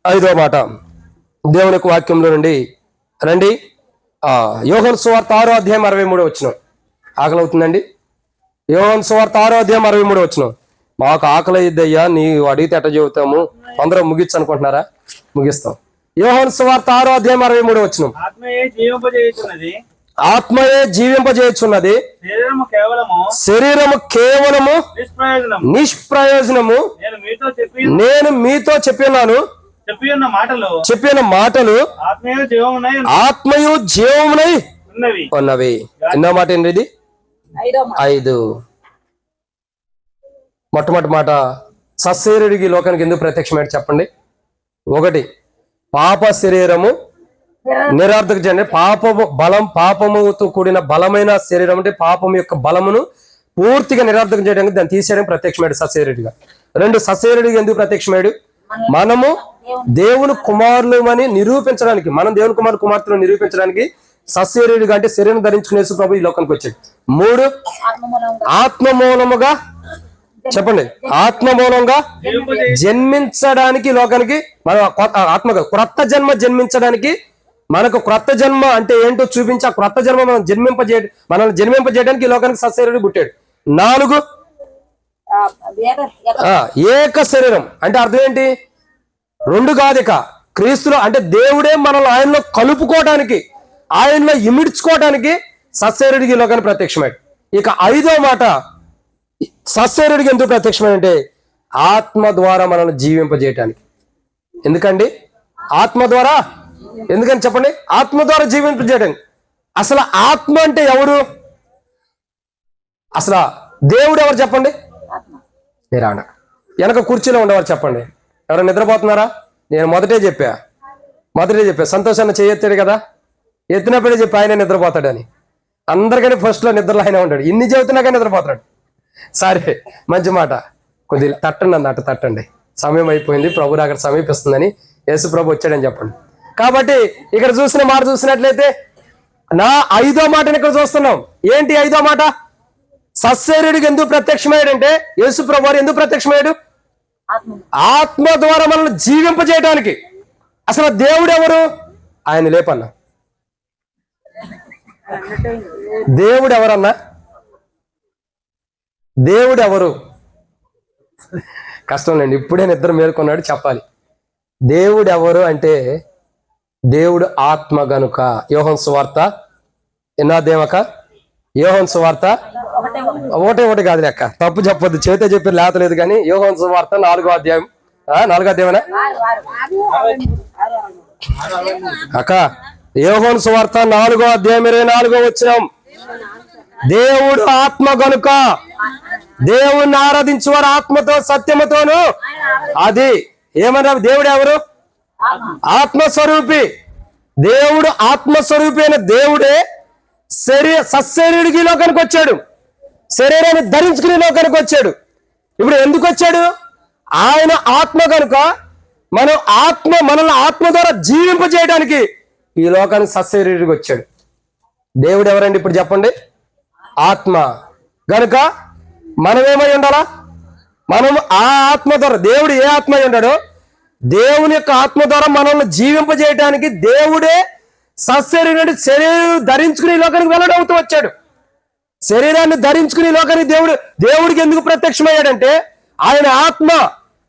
ఐదో మాట దేవుని యొక్క వాక్యంలో నుండి రండి. యోహాను సువార్త 6వ అధ్యాయం 63వ వచనం. ఆకలి అవుతుందండి. యోహాను సువార్త 6వ అధ్యాయం 63వ వచనం. మాకు ఆకలి అయ్యిద్దయ్యా, నీ అడిగితే ఎట్ట చెబుతాము, తొందరగా ముగించు అనుకుంటున్నారా? ముగిస్తాం. యోహాను సువార్త 6వ అధ్యాయం 63వ వచనం. ఆత్మయే జీవింపజేయుచున్నది, శరీరము కేవలము నిష్ప్రయోజనము. నేను మీతో చెప్పిన మాటలు ఆత్మయు జీవమునై ఉన్నవి. ఎన్నో మాట ఏంటి ఇది? 5. మొట్టమొదటి మాట, సశరీరుడికి లోకానికి ఎందుకు ప్రత్యక్షమైన చెప్పండి. 1, పాప శరీరము నిరార్థక జన పాపము బలం, పాపముతో కూడిన బలమైన శరీరం అంటే పాపం యొక్క బలమును పూర్తిగా నిరార్థకం చేయడానికి, దాన్ని తీసేయడానికి ప్రత్యక్షమాడు సశరీరుడిగా. 2, సశరీరుడిగా ఎందుకు ప్రత్యక్షమాడు? మనము దేవుని కుమారులమని నిరూపించడానికి, మనం దేవుని కుమార్తెను నిరూపించడానికి సశరీరుడిగా అంటే శరీరం ధరించుకునే ప్రభు ఈ లోకానికి వచ్చాడు. 3, ఆత్మ మూలముగా చెప్పండి, ఆత్మ మూలంగా జన్మించడానికి లోకానికి, మన ఆత్మ క్రొత్త జన్మ జన్మించడానికి, మనకు క్రొత్త జన్మ అంటే ఏంటో చూపించి ఆ క్రొత్త జన్మ మనల్ని జన్మింపజేయడానికి ఈ లోకానికి సశరీరుడు పుట్టాడు. 4, ఏక శరీరం అంటే అర్థం ఏంటి? 2 కాదు, ఇక క్రీస్తులో అంటే దేవుడే మనల్ని ఆయనలో కలుపుకోవడానికి, ఆయనలో ఇమిడ్చుకోవడానికి సశరీరుడికి ఈ లోకానికి ప్రత్యక్షమాడు. ఇక 5వ మాట, సశరీరుడికి ఎందుకు ప్రత్యక్షమంటే ఆత్మ ద్వారా మనల్ని జీవింపజేయటానికి. ఎందుకండి ఆత్మ ద్వారా? ఎందుకని చెప్పండి? ఆత్మ ద్వారా జీవింపజేయడానికి. అసలు ఆత్మ అంటే ఎవరు? అసలు దేవుడు ఎవరు చెప్పండి? మీరు వెనక కుర్చీలో ఉండేవారు చెప్పండి. ఎవరైనా నిద్రపోతున్నారా? నేను మొదటే చెప్పా సంతోషాన్ని చేయెత్తాడు కదా, ఎత్తినప్పుడే చెప్పి ఆయన నిద్రపోతాడని. అందరికంటే ఫస్ట్ లో నిద్రలో ఆయన ఉంటాడు. ఇన్ని చెబుతున్నాక నిద్రపోతాడు. సరే, మంచి మాట. కొద్దిగా తట్టండి అన్నట్టు తట్టండి. సమయం అయిపోయింది, ప్రభు అక్కడ సమీపిస్తుందని, యేసు ప్రభు వచ్చాడని చెప్పండి. కాబట్టి ఇక్కడ చూసిన మాట చూసినట్లయితే నా 5వ మాటని ఇక్కడ చూస్తున్నాం. ఏంటి 5వ మాట? సశరీరుడికి ఎందుకు ప్రత్యక్షమయ్యాడంటే, యేసు ప్రభు వారు ఎందుకు ప్రత్యక్షమయ్యాడు? ఆత్మ ద్వారా మనల్ని జీవింపజేయడానికి. అసలు దేవుడు ఎవరు? ఆయన లేపన్నా. దేవుడు ఎవరన్నా? దేవుడు ఎవరు? కష్టం లేండి, ఇప్పుడే నిద్ర మేలుకున్నాడు చెప్పాలి. దేవుడు ఎవరు అంటే దేవుడు ఆత్మ గనుక. యోహాను సువార్త ఎన్నో అధ్యాయమక? యోహాను సువార్త 1 కాదు లెక్క, తప్పు చెప్పొద్దు, చేతే చెప్పి లేతలేదు కానీ యోహాను సువార్త 4వ అధ్యాయం. 4వ అధ్యాయమేనా అక్క? యోహాను సువార్త 4వ అధ్యాయం 24వ వచనం. దేవుడు ఆత్మ గనుక దేవుణ్ణి ఆరాధించువారు ఆత్మతో సత్యముతోను. అది ఏమన్నా? దేవుడు ఎవరు? ఆత్మస్వరూపి. దేవుడు ఆత్మస్వరూపి అయిన దేవుడే సశరీరుడికి లోకానికి వచ్చాడు, శరీరాన్ని ధరించుకునే లోకానికి వచ్చాడు. ఇప్పుడు ఎందుకు వచ్చాడు? ఆయన ఆత్మ కనుక మనల్ని ఆత్మ ద్వారా జీవింపజేయడానికి ఈ లోకానికి సశరీరుడికి వచ్చాడు. దేవుడు ఎవరండి ఇప్పుడు చెప్పండి? ఆత్మ గనుక మనం ఏమై ఉండాలా? మనం ఆ ఆత్మ ద్వారా, దేవుడు ఏ ఆత్మ అయి ఉన్నాడో దేవుని యొక్క ఆత్మ ద్వారా మనల్ని జీవింపజేయడానికి దేవుడే సశరీరుడి శరీరం ధరించుకుని లోకానికి వెల్లడవుతూ వచ్చాడు. శరీరాన్ని ధరించుకుని లోకానికి దేవుడికి ఎందుకు ప్రత్యక్షమయ్యాడంటే ఆయన ఆత్మ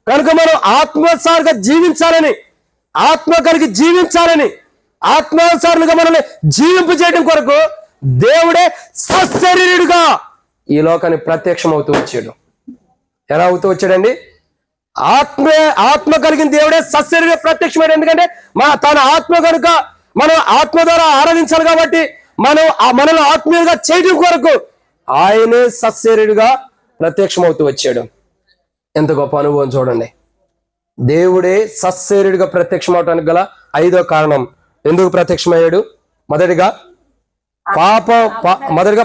కనుక మనం ఆత్మసారిగా జీవించాలని, ఆత్మ కలిగి జీవించాలని, ఆత్మానుసారులుగా మనల్ని జీవింపజేయడం కొరకు దేవుడే సశరీరుడిగా ఈ లోకానికి ప్రత్యక్షం అవుతూ వచ్చాడు. ఎలా అవుతూ వచ్చాడండి? ఆత్మ కలిగిన దేవుడే సశరీర ప్రత్యక్షమైన. ఎందుకంటే తన ఆత్మ కనుక మనం ఆత్మ ద్వారా ఆరాధించాలి కాబట్టి మనల్ని ఆత్మీయంగా చేయడం కొరకు ఆయనే సశరీరుడిగా ప్రత్యక్షమవుతూ వచ్చాడు. ఎంత గొప్ప అనుభవం చూడండి. దేవుడే సశరీరుడిగా ప్రత్యక్షమవటానికి గల 5వ కారణం. ఎందుకు ప్రత్యక్షమయ్యాడు? మొదటిగా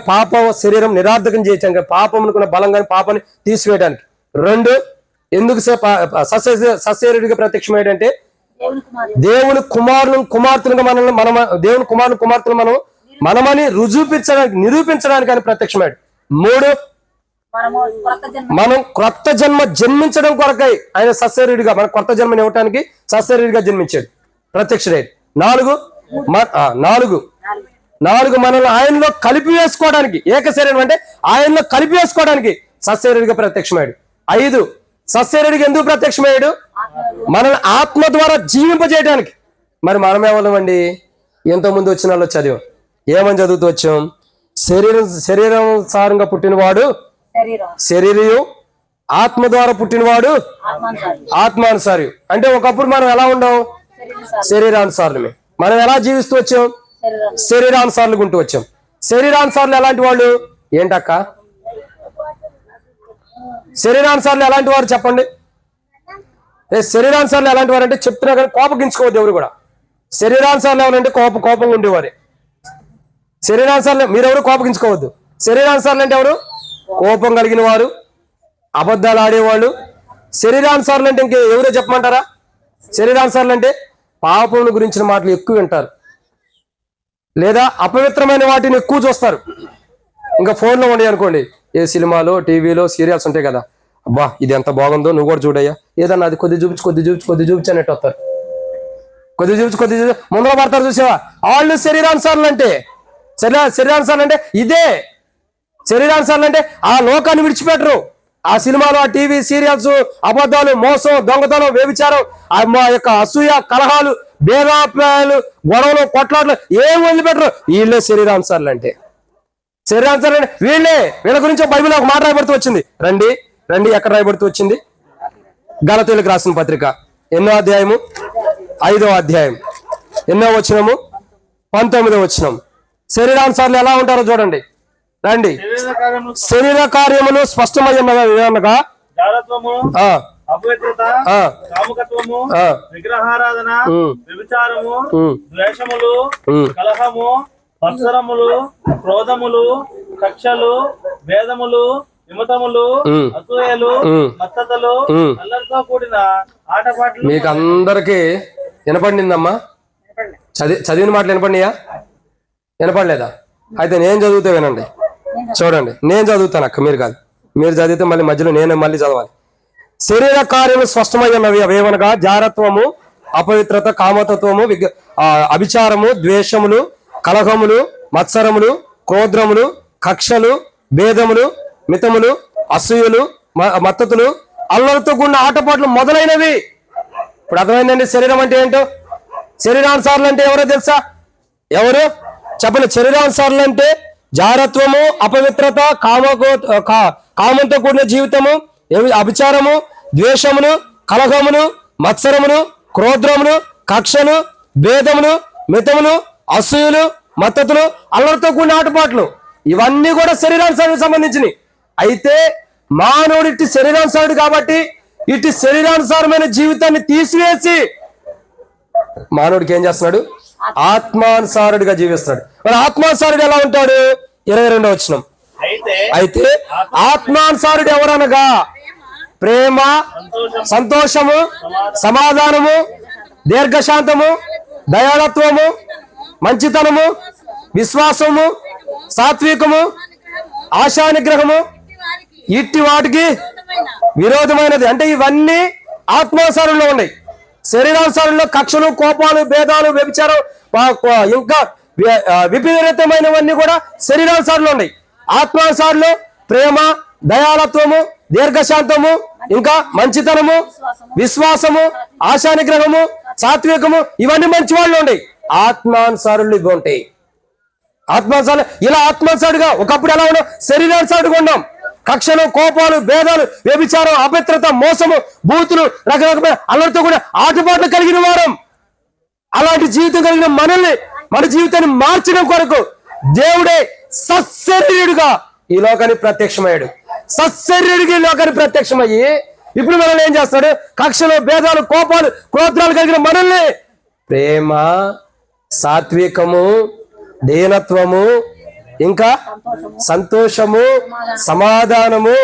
పాప శరీరం నిరార్థకం చేయడానికి, పాపం అనుకున్న బలం కానీ పాపాన్ని తీసివేయడానికి. 2, ఎందుకు సశరీరుడిగా ప్రత్యక్షమయ్యాడంటే దేవుని కుమార్తెలుగా దేవుని కుమార్తెలు మనమని నిరూపించడానికి ఆయన ప్రత్యక్షమయ్యాడు. 3, మనం క్రొత్త జన్మ జన్మించడం కొరకై ఆయన సశరీరుడిగా మన కొత్త జన్మని ఇవ్వటానికి సశరీరుడిగా జన్మించాడు, ప్రత్యక్షుడై. నాలుగు మనల్ని ఆయనలో కలిపి వేసుకోవడానికి, ఏక శరీరం అంటే ఆయనలో కలిపి వేసుకోవడానికి సశరీరుడిగా ప్రత్యక్షమయ్యాడు. 5 సశరీరుడిగా ఎందుకు ప్రత్యక్షమయ్యాడు? మనల్ని ఆత్మ ద్వారా జీవింపజేయడానికి. మరి మనం ఏమన్నామండి? ఎంతో ముందు వచ్చిన వాళ్ళు చదివాం. ఏమని చదువుతూ వచ్చాం? శరీరానుసారంగా పుట్టినవాడు శరీరయు, ఆత్మ ద్వారా పుట్టినవాడు ఆత్మానుసారి. అంటే ఒకప్పుడు మనం ఎలా ఉండం? శరీరానుసారులమే. మనం ఎలా జీవిస్తూ వచ్చాం? శరీరానుసారులు ఉంటూ వచ్చాం. శరీరానుసారులు ఎలాంటి వాళ్ళు? ఏంటక్క శరీరానుసారులు ఎలాంటి వారు చెప్పండి? శరీరానుసారులు ఎలాంటి వారు అంటే చెప్తున్నా కానీ కోపగించుకోవద్దు ఎవరు కూడా. శరీరానుసారులు ఎవరంటే కోపంగా ఉండేవారే. శరీరానుసారులు మీరెవరు కోపగించుకోవద్దు. శరీరానుసారులు అంటే ఎవరు? కోపం కలిగిన వారు, అబద్ధాలు ఆడేవాళ్ళు. శరీరానుసారులు అంటే ఇంకే ఎవరో చెప్పమంటారా? శరీరానుసారులు అంటే పాపం గురించిన మాటలు ఎక్కువ వింటారు, లేదా అపవిత్రమైన వాటిని ఎక్కువ చూస్తారు. ఇంకా ఫోన్లో ఉండే అనుకోండి, ఏ సినిమాలో టీవీలో సీరియల్స్ ఉంటాయి కదా, అబ్బా ఇది ఎంత బాగుందో నువ్వు కూడా చూడయ్యా, ఏదన్నా అది కొద్ది చూపించి అన్నట్టు వస్తారు. కొద్ది చూపించి ముందర పడతారు. చూసావా? వాళ్ళు శరీరానుసారులు అంటే శరీరానుసారులు అంటే ఇదే. శరీరానుసారులు అంటే ఆ లోకాన్ని విడిచిపెట్టరు. ఆ సినిమాలు, ఆ టీవీ సీరియల్స్, అబద్ధాలు, మోసం, దొంగతనం, వ్యభిచారం, మా యొక్క అసూయ, కలహాలు, భేదాభిప్రాయాలు, గొడవలు, కొట్లాట్లు ఏం వదిలిపెట్టరు. వీళ్ళే శరీరానుసారులు అంటే. శరీరానుసారులు అంటే వీళ్ళ గురించి బైబిల్ ఒక మాట రాయబడుతూ వచ్చింది. రండి ఎక్కడ రాయబడుతూ వచ్చింది? గలతీయులకు రాసిన పత్రిక ఎన్నో అధ్యాయము? 5వ అధ్యాయం. ఎన్నో వచనము? 19వ వచనం. శరీరానుసారులు ఎలా ఉంటారో చూడండి. రండి. శరీర కార్యములు స్పష్టమయ్యనగా విగ్రహారాధన, వ్యభిచారము, ద్వేషములు, కలహము, మత్సరములు, క్రోధములు, కక్షలు, భేదములు, విమతములు, అసూయలు, మత్తతలు, అల్లరితో కూడిన ఆటపాటలు. మీకు అందరికి వినపడిందమ్మా? చదివిన మాటలు వినపడినాయా? వినపడలేదా? అయితే నేను చదివితే వినండి. చూడండి, నేను చదువుతాను అక్క, మీరు కాదు. మీరు చదివితే మళ్ళీ మధ్యలో నేను మళ్ళీ చదవాలి. శరీర కార్యములు స్పష్టమైనవి అవేమనగా జారత్వము, అపవిత్రత, కామతత్వము, అభిచారము, ద్వేషములు, కలహములు, మత్సరములు, క్రోధములు, కక్షలు, భేదములు, మితములు, అసూయలు, మత్తతులు, అల్లరితో కూడిన ఆటపాట్లు మొదలైనవి. ఇప్పుడు అర్థమైందండి శరీరం అంటే ఏంటో? శరీరానుసారులు అంటే ఎవరో తెలుసా? ఎవరు చెప్పండి? శరీరానుసారులు అంటే జారత్వము, అపవిత్రత, కామంతో కూడిన జీవితము, అభిచారము, ద్వేషమును, కలహమును, మత్సరమును, క్రోధమును, కక్షలు, భేదములు, మితములు, అసూయలు, మత్తతులు, అల్లరితో కూడిన ఆటపాట్లు. ఇవన్నీ కూడా శరీరానుసారానికి సంబంధించినవి. అయితే మానవుడు ఇట్టి శరీరానుసారుడు కాబట్టి ఇట్టి శరీరానుసారమైన జీవితాన్ని తీసివేసి మానవుడికి ఏం చేస్తున్నాడు? ఆత్మానుసారుడిగా జీవిస్తున్నాడు. మరి ఆత్మానుసారుడు ఎలా ఉంటాడు? 22వ వచనం. అయితే ఆత్మానుసారుడు ఎవరనగా ప్రేమ, సంతోషము, సమాధానము, దీర్ఘశాంతము, దయాళత్వము, మంచితనము, విశ్వాసము, సాత్వికము, ఆశానిగ్రహము, ఇట్టి వాటికి విరోధమైనది. అంటే ఇవన్నీ ఆత్మానుసారంలో ఉన్నాయి. శరీరానుసారంలో కక్షలు, కోపాలు, భేదాలు, వ్యభిచారం, ఇంకా విపరీతమైనవన్నీ కూడా శరీరానుసారంలో ఉన్నాయి. ఆత్మానుసారంలో ప్రేమ, దయాళత్వము, దీర్ఘశాంతము, ఇంకా మంచితనము, విశ్వాసము, ఆశానిగ్రహము, సాత్వికము, ఇవన్నీ మంచి వాళ్ళు ఉన్నాయి. ఆత్మానుసారులు ఇవి ఉంటాయి. ఆత్మానుసారులు ఇలా ఆత్మానుసారుడుగా ఒకప్పుడు ఎలా ఉన్నాం? శరీరానుసారుడుగా ఉన్నాం. కక్షలు, కోపాలు, భేదాలు, వ్యభిచారం, అభద్రత, మోసము, బూతులు, రకరకమైన అల్లరితో కూడా ఆటపాట్లు కలిగిన వారం. అలాంటి జీవితం కలిగిన మనల్ని, మన జీవితాన్ని మార్చడం కొరకు దేవుడే సశరీరుడుగా ఈ లోకానికి ప్రత్యక్షమయ్యాడు. సశరీరుడిగా ఈ లోకానికి ప్రత్యక్షమయ్యి ఇప్పుడు మనల్ని ఏం చేస్తాడు? కక్షలు, భేదాలు, కోపాలు, క్రోధాలు కలిగిన మనల్ని ప్రేమ, సాత్వికము, దీనత్వము, ఇంకా సంతోషము, సమాధానము,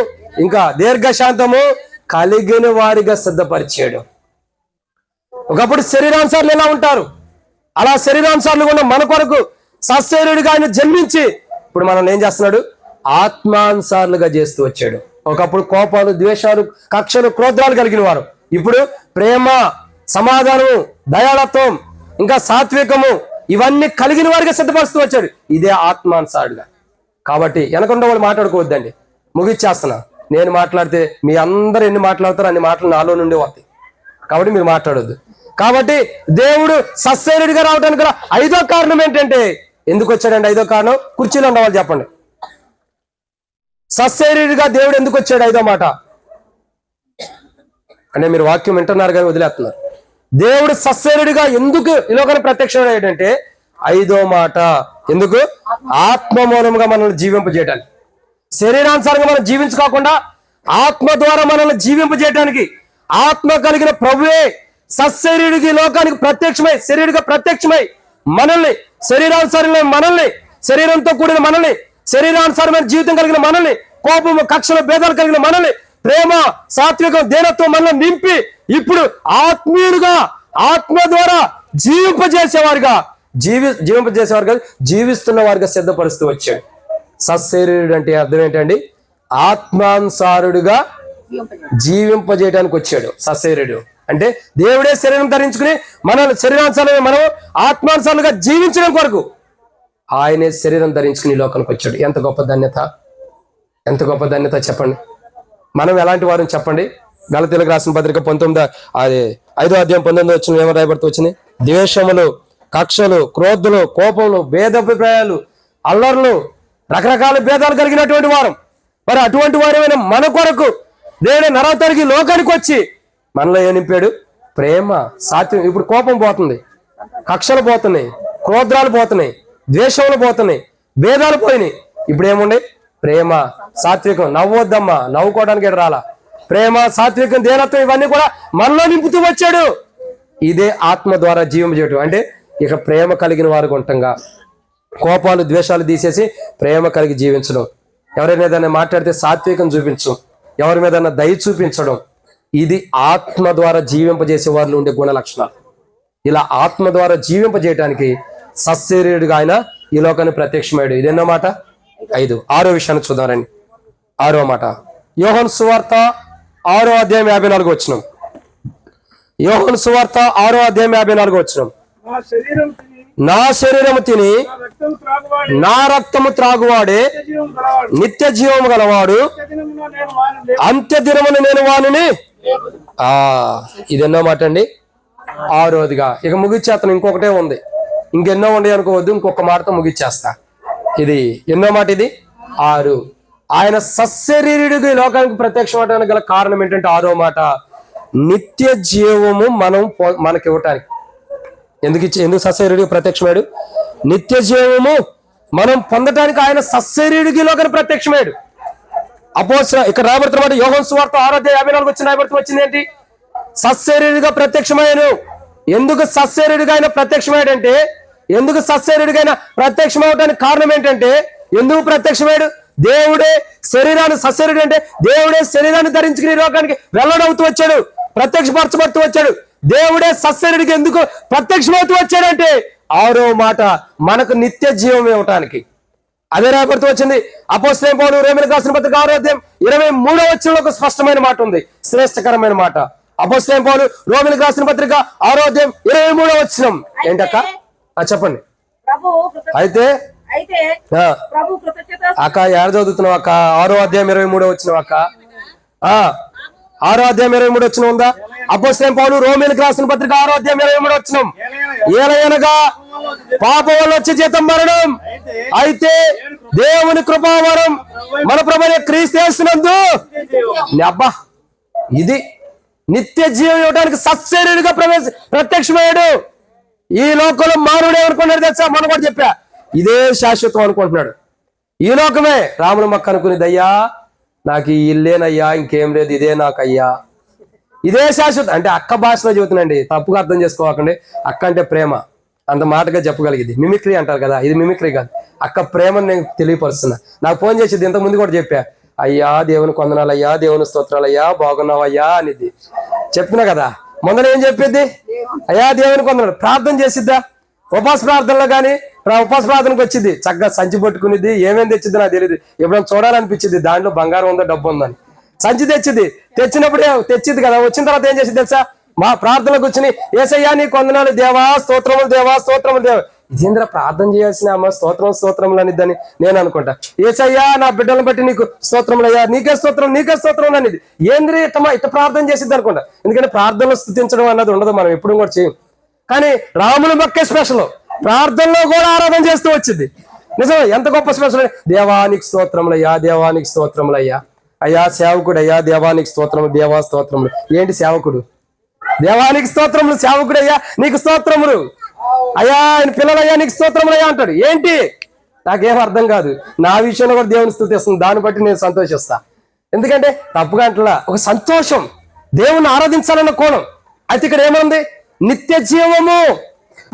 ఇంకా దీర్ఘశాంతము కలిగిన వారిగా సిద్ధపరిచాడు. ఒకప్పుడు శరీరానుసారులు ఎలా ఉంటారు? అలా శరీరానుసారులు ఉన్న మన కొరకు సశరీరుడిగా ఆయన జన్మించి ఇప్పుడు మనల్ని ఏం చేస్తున్నాడు? ఆత్మానుసారులుగా చేస్తూ వచ్చాడు. ఒకప్పుడు కోపాలు, ద్వేషాలు, కక్షలు, క్రోధాలు కలిగిన వారు ఇప్పుడు ప్రేమ, సమాధానము, దయాళత్వం, ఇంకా సాత్వికము ఇవన్నీ కలిగిన వారిగా సిద్ధపరుస్తూ వచ్చాడు. ఇదే ఆత్మానుసారుడుగా. కాబట్టి వెనకుండా వాళ్ళు మాట్లాడుకోవద్దండి. ముగిచ్చేస్తున్నా. నేను మాట్లాడితే మీ అందరూ ఎన్ని మాట్లాడతారో అన్ని మాటలు నాలో నుండి వస్తాయి. కాబట్టి మీరు మాట్లాడొద్దు. కాబట్టి దేవుడు సస్యరుడిగా రావడానికి గల 5వ కారణం ఏంటంటే, ఎందుకు వచ్చాడండి 5వ కారణం? కుర్చీలో ఉండవాలి చెప్పండి. సస్యరుడిగా దేవుడు ఎందుకు వచ్చాడు? 5వ మాట అంటే మీరు వాక్యం వింటున్నారు కానీ వదిలేస్తున్నారు. దేవుడు సస్యరుడిగా ఎందుకు ఈ లోకానికి ప్రత్యక్షం ఏంటంటే 5వ మాట ఎందుకు? ఆత్మ మూలంగా మనల్ని జీవింపజేయడానికి. శరీరానుసారంగా మనం జీవించుకోకుండా ఆత్మ ద్వారా మనల్ని జీవింపజేయడానికి ఆత్మ కలిగిన ప్రభువే సశరీరుడికి లోకానికి ప్రత్యక్షమై, శరీరుడిగా ప్రత్యక్షమై మనల్ని, శరీరానుసారమైన మనల్ని, శరీరంతో కూడిన మనల్ని, శరీరానుసారమైన జీవితం కలిగిన మనల్ని, కోపము, కక్షలు, భేదాలు కలిగిన మనల్ని, ప్రేమ, సాత్వికం, దేనత్వం మనల్ని నింపి ఇప్పుడు ఆత్మీయుడుగా ఆత్మ ద్వారా జీవింపజేసేవారుగా జీవిస్తున్న వారిగా సిద్ధపరుస్తూ వచ్చాడు. సశరీరుడు అంటే అర్థం ఏంటండి? ఆత్మానుసారుడుగా జీవింపజేయడానికి వచ్చాడు. సశరీరుడు అంటే దేవుడే శరీరం ధరించుకుని మన శరీరానుసారమే మనం ఆత్మానుసారులుగా జీవించడం కొరకు ఆయనే శరీరం ధరించుకుని ఈ లోకానికి వచ్చాడు. ఎంత గొప్ప ధన్యత, ఎంత గొప్ప ధన్యత చెప్పండి. మనం ఎలాంటి వారిని చెప్పండి? గలతీయులకు రాసిన పత్రిక 5వ అధ్యాయం 19వ వచనం ఏమో రాయబడుతూ వచ్చింది? ద్వేషములు, కక్షలు, క్రోధులు, కోపములు, భేదాభిప్రాయాలు, అల్లర్లు, రకరకాల భేదాలు కలిగినటువంటి వారం. మరి అటువంటి వారేమైనా మన కొరకు దేవుడే నరవతారికి లోకానికి వచ్చి మనలో ఏం నింపాడు? ప్రేమ, సాత్యం. ఇప్పుడు కోపం పోతుంది, కక్షలు పోతున్నాయి, క్రోధాలు పోతున్నాయి, ద్వేషములు పోతున్నాయి, భేదాలు పోయినాయి. ఇప్పుడు ఏముండే? ప్రేమ, సాత్వికం. నవ్వొద్దమ్మా, నవ్వుకోవడానికి రాలా. ప్రేమ, సాత్వికం, దేనత్వం ఇవన్నీ కూడా మనలో నింపుతూ వచ్చాడు. ఇదే ఆత్మ ద్వారా జీవింపజేయటం. అంటే ఇక ప్రేమ కలిగిన వారు గుంటంగా కోపాలు, ద్వేషాలు తీసేసి ప్రేమ కలిగి జీవించడం. ఎవరైనా ఏదైనా మాట్లాడితే సాత్వికం చూపించడం, ఎవరి మీద దయ చూపించడం, ఇది ఆత్మ ద్వారా జీవింపజేసే వారిలో ఉండే గుణ లక్షణాలు. ఇలా ఆత్మ ద్వారా జీవింపజేయడానికి సశరీరుడిగా ఆయన ఈ లోకాన్ని ప్రత్యక్షమయ్యాడు. ఇదేన్నో మాట? 5. 6వ విషయాన్ని చూద్దామండి. 6వ మాట యోహాను సువార్త 6వ అధ్యాయం 54వ వచనం. యోహాను సువార్త 6వ అధ్యాయం 54వ వచనం. నా శరీరము తిని నా రక్తము త్రాగువాడే నిత్య జీవము గలవాడు, అంత్య దినమున నేను వానిని. ఇదెన్నో మాట అండి? 6వదిగా. ఇక ముగిచ్చేస్తాను. ఇంకొకటే ఉంది, ఇంకెన్నో ఉండే అనుకోవద్దు. ఇంకొక మాటతో ముగిచ్చేస్తా. ఇది ఎన్నో మాట? ఇది 6. ఆయన సశరీరుడిగా ఈ లోకానికి ప్రత్యక్షం అవడానికి గల కారణం ఏంటంటే 6వ మాట, నిత్య జీవము మనకి ఇవ్వటానికి. ఎందుకు సశరీరుడిగా ప్రత్యక్షమయ్యాడు? నిత్య జీవము మనం పొందటానికి ఆయన సశరీరుడిగా ఈ లోకానికి ప్రత్యక్షమయ్యాడు. ఇక్కడ రాబడుతున్న మాట యోహాను సువార్త 6వ అధ్యాయం 54 వచ్చిన రాబడుతూ వచ్చింది ఏంటి? సశరీరుడిగా ప్రత్యక్షమయ్యాను. ఎందుకు సశరీరుడిగా ఆయన ప్రత్యక్షమయ్యాడంటే, ఎందుకు సశరీరుడిగా ఆయన ప్రత్యక్షమవడానికి కారణం ఏంటంటే, ఎందుకు ప్రత్యక్షమయ్యాడు? దేవుడే శరీరాన్ని, సశరీరుడు అంటే దేవుడే శరీరాన్ని ధరించుకుని లోకానికి వెల్లడవుతూ వచ్చాడు, ప్రత్యక్షపరచబడుతూ వచ్చాడు. దేవుడే సశరీరుడికి ఎందుకు ప్రత్యక్షమవుతూ వచ్చాడంటే 6వ మాట మనకు నిత్య జీవం ఇవ్వటానికి. అదే రాబడుతూ వచ్చింది. అపోస్తలుడైన పౌలు రోమీయులకు రాసిన పత్రిక 6వ అధ్యాయం 23వ వచనంలో ఒక స్పష్టమైన మాట ఉంది, శ్రేష్టకరమైన మాట. అపోస్తలుడైన పౌలు రోమీయులకు రాసిన పత్రిక 6వ అధ్యాయం 23వ వచనం ఏంటక్క? చెప్పండి. అయితే అక్క ఏడ చదువుతున్నావు అక్క? 6వ అధ్యాయం 23వ వచనం అక్క. 6వ అధ్యాయం 23 వచనం ఉందా? అపోస్తలుడైన పౌలు రోమీయులకు రాసిన పత్రిక 6వ అధ్యాయం 23వ వచనం. ఏలయనగా పాపం వల్ల వచ్చే జీతం మరణం, అయితే దేవుని కృపావరం మన ప్రభువైన క్రీస్తు యేసునందు అబ్బా, ఇది నిత్య జీవం ఇవ్వడానికి సశరీరుడిగా ప్రత్యక్షమయ్యాడు. ఈ లోకంలో మానవుడు ఏమనుకున్నాడు తెలుసా? మనం కూడా చెప్పా, ఇదే శాశ్వతం అనుకుంటున్నాడు. ఈ లోకమే రాముడు మక్క అనుకునేదయ్యా, నాకు ఈ ఇల్లేనయ్యా, ఇంకేం లేదు, ఇదే నాకు అయ్యా, ఇదే శాశ్వతం. అంటే అక్క భాషలో చెబుతున్నాండి, తప్పుగా అర్థం చేసుకోకండి. అక్క అంటే ప్రేమ, అంత మాటగా చెప్పగలిగింది. మిమిక్రీ అంటారు కదా, ఇది మిమిక్రీ కాదు. అక్క ప్రేమను నేను తెలియపరుస్తున్నా. నాకు ఫోన్ చేసేది ఇంతకుముందు కూడా చెప్పా, అయ్యా దేవుని కొందనాలయ్యా, దేవుని స్తోత్రాలయ్యా, బాగున్నావయ్యా అనేది చెప్పినా కదా. మొదలు ఏం చెప్పేది? అయ్యా దేవుని కొందనాలు. ప్రార్థన చేసిద్దా? ఉపవాస ప్రార్థనలో కానీ ఉపవాస ప్రార్థనకు వచ్చింది, చక్కగా సంచి పట్టుకునేది, ఏమేమి తెచ్చింది నాకు తెలియదు, ఎప్పుడైనా చూడాలనిపించింది దాంట్లో బంగారం ఉందో డబ్బు ఉందని. సంచి తెచ్చినప్పుడు తెచ్చింది కదా, వచ్చిన తర్వాత ఏం చేసింది తెలుసా, మా ప్రార్థనకు వచ్చి యేసయ్యా నీ కొందనాలు దేవా, స్తోత్రములు దేవా, స్తోత్రములు దేవా. ఇదేంద్ర ప్రార్థన చేయాల్సిన అమ్మ స్తోత్రములు అనిద్దని నేను అనుకుంటా. యేసయ్యా నా బిడ్డలను బట్టి నీకు స్తోత్రములయ్యా, నీకే స్తోత్రం అనేది ఏంద్రీ ఇట్ట ప్రార్థన చేసిద్ది అనుకుంటా. ఎందుకంటే ప్రార్థనలు స్తుతించడం అన్నది ఉండదు, మనం ఎప్పుడు కూడా చేయం. కానీ రాముల మొక్కే స్పెషల్, ప్రార్థనలో కూడా ఆరాధన చేస్తూ వచ్చింది. నిజం, ఎంత గొప్ప స్పెషల్. దేవానికి స్తోత్రములయ్యా, దేవానికి స్తోత్రములయ్యా, అయ్యా సేవకుడు అయ్యా, దేవానికి స్తోత్రములు, దేవా స్తోత్రములు. ఏంటి సేవకుడు? దేవానికి స్తోత్రములు, సేవకుడు అయ్యా నీకు స్తోత్రములు, అయ్యా ఆయన పిల్లలయ్యా నీకు స్తోత్రములయ్యా అంటాడు. ఏంటి? నాకేం అర్థం కాదు. నా విషయంలో కూడా దేవుని స్తుతిస్తుంది, దాన్ని బట్టి నేను సంతోషిస్తా. ఎందుకంటే తప్పుగా అంటలా, ఒక సంతోషం, దేవుని ఆరాధించాలన్న కోణం. అయితే ఇక్కడ ఏముంది? నిత్య జీవము,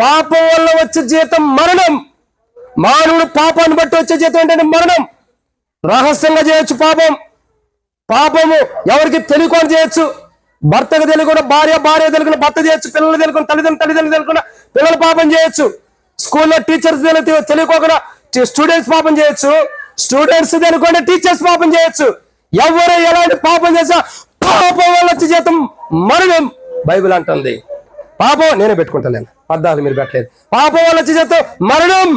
పాపం వల్ల వచ్చే జీతం మరణం. మానవుడు పాపాన్ని బట్టి వచ్చే జీతం ఏంటంటే మరణం. రహస్యంగా చేయొచ్చు పాపము ఎవరికి తెలియకుండా చేయొచ్చు. భర్తకు తెలియకుండా భార్య తెలియకుండా భర్త చేయొచ్చు, పిల్లలు తెలియకుండా తల్లిదండ్రులు తెలియకుండా పిల్లలు పాపం చేయొచ్చు, స్కూల్లో టీచర్స్ తెలియకోకుండా స్టూడెంట్స్ పాపం చేయొచ్చు, స్టూడెంట్స్ తెలియకుండా టీచర్స్ పాపం చేయొచ్చు. ఎవరు ఎలాంటి పాపం చేసా పాపం వల్ల వచ్చే జీతం మరణం బైబిల్ అంటుంది. పాపం నేనే పెట్టుకుంటాను, అర్థాలు మీరు పెట్టలేదు. పాపం వల్ల వచ్చే జీతం మరణం.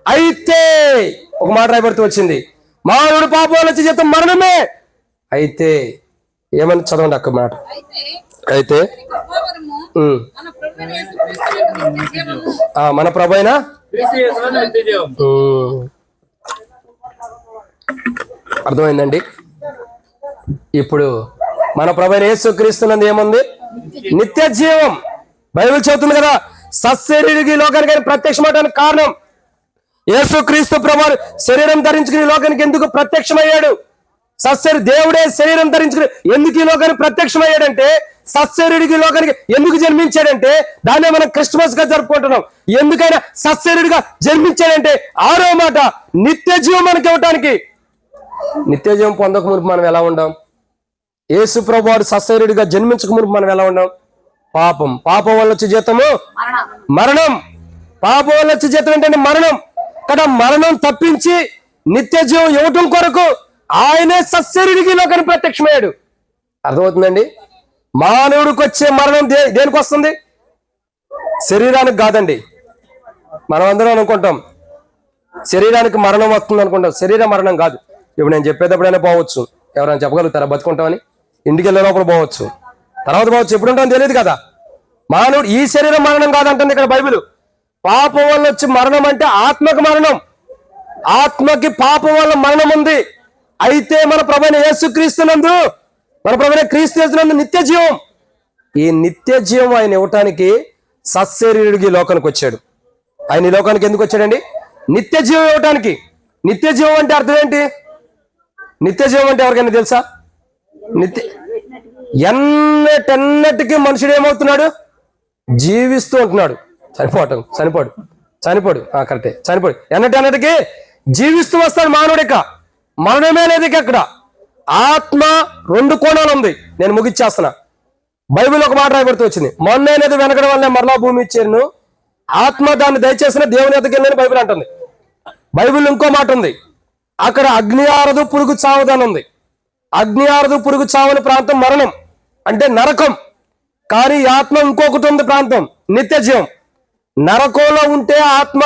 అయితే ఒక మాట రాయబడుతూ వచ్చింది, మానవుడు పాపం వల్ల వచ్చే జీతం మరణమే. అయితే ఏమని చదవండి అక్క మాట. అయితే మన ప్రభు అయినా అర్థమైందండి. ఇప్పుడు మన ప్రభు అయిన యేసుక్రీస్తునందు ఏముంది? నిత్య జీవం. బైబిల్ చెబుతుంది కదా, సశరీరుగా ఈ లోకానికి ప్రత్యక్షమవడానికి కారణం యేసుక్రీస్తు ప్రభు శరీరం ధరించుకుని ఈ లోకానికి ఎందుకు ప్రత్యక్షమయ్యాడు? దేవుడే శరీరం ధరించుకుని ఎందుకు ఈ లోకానికి ప్రత్యక్షమయ్యాడంటే, సశరీరుడికి ఈ లోకానికి ఎందుకు జన్మించాడంటే, దాన్నే మనం క్రిస్మస్ గా జరుపుకుంటున్నాం. ఎందుకైనా సశరీరుడిగా జన్మించాడంటే, ఆరో మాట నిత్య జీవం మనకి ఇవ్వటానికి. నిత్య జీవం పొందక మునుపు మనం ఎలా ఉండాం? యేసు ప్రభు వారు సశరీరుడిగా జన్మించక మునుపు మనం ఎలా ఉండాం? పాపం వల్ల వచ్చే జీతము మరణం. పాపం వల్ల వచ్చే జీతం ఏంటంటే మరణం. కదా మరణం తప్పించి నిత్య జీవం ఇవ్వటం కొరకు ఆయనే సశరీరుడికి లోకానికి ప్రత్యక్షమయ్యాడు. అర్థమవుతుందండి? మానవుడికి వచ్చే మరణం దేనికి వస్తుంది? శరీరానికి కాదండి. మనం అందరం అనుకుంటాం శరీరానికి మరణం వస్తుంది అనుకుంటాం, శరీర మరణం కాదు. ఇప్పుడు నేను చెప్పేటప్పుడైనా పోవచ్చు, ఎవరైనా చెప్పగలుగుతారా బతుకుంటామని? ఇంటికి వెళ్ళే లోపల పోవచ్చు, తర్వాత పోవచ్చు, ఎప్పుడు ఉంటామో తెలియదు కదా. మానవుడు ఈ శరీరం మరణం కాదంటుంది ఇక్కడ బైబిల్. పాపం వల్ల వచ్చి మరణం అంటే ఆత్మకు మరణం. ఆత్మకి పాపం వల్ల మరణం ఉంది. అయితే మన ప్రభువైన యేసుక్రీస్తునందు, మన ప్రభువైన క్రీస్తు యేసునందు నిత్య జీవం. ఈ నిత్య జీవం ఆయన ఇవ్వటానికి సశరీరుడికి ఈ లోకానికి వచ్చాడు. ఆయన ఈ లోకానికి ఎందుకు వచ్చాడండి? నిత్య జీవం ఇవ్వటానికి. నిత్య జీవం అంటే అర్థం ఏంటి? నిత్య జీవం అంటే ఎవరికైనా తెలుసా? ఎన్నటికి మనుషుడు ఏమవుతున్నాడు? జీవిస్తూ ఉంటున్నాడు. చనిపోడు కరెక్టే, చనిపోడు. ఎన్నటికి జీవిస్తూ వస్తాడు మానవుడిక. మరణమే లేదు అక్కడ. ఆత్మ రెండు కోణాలు ఉంది. నేను ముగిచ్చేస్తున్నా. బైబిల్ ఒక మాట రాయబడుతూ వచ్చింది, మొన్న అనేది వెనకడం వల్లే మరలా భూమి ఇచ్చాను, ఆత్మ దాన్ని దయచేసిన దేవుని ఎద్దకు వెళ్ళని బైబిల్ అంటుంది. బైబిల్ ఇంకో మాట ఉంది, అక్కడ అగ్ని ఆరదు పురుగు చావదని ఉంది. అగ్ని ఆరదు పురుగు చావని ప్రాంతం మరణం అంటే నరకం. కానీ ఆత్మ ఇంకొకటి ఉంది ప్రాంతం, నిత్య జీవం. నరకంలో ఉంటే ఆత్మ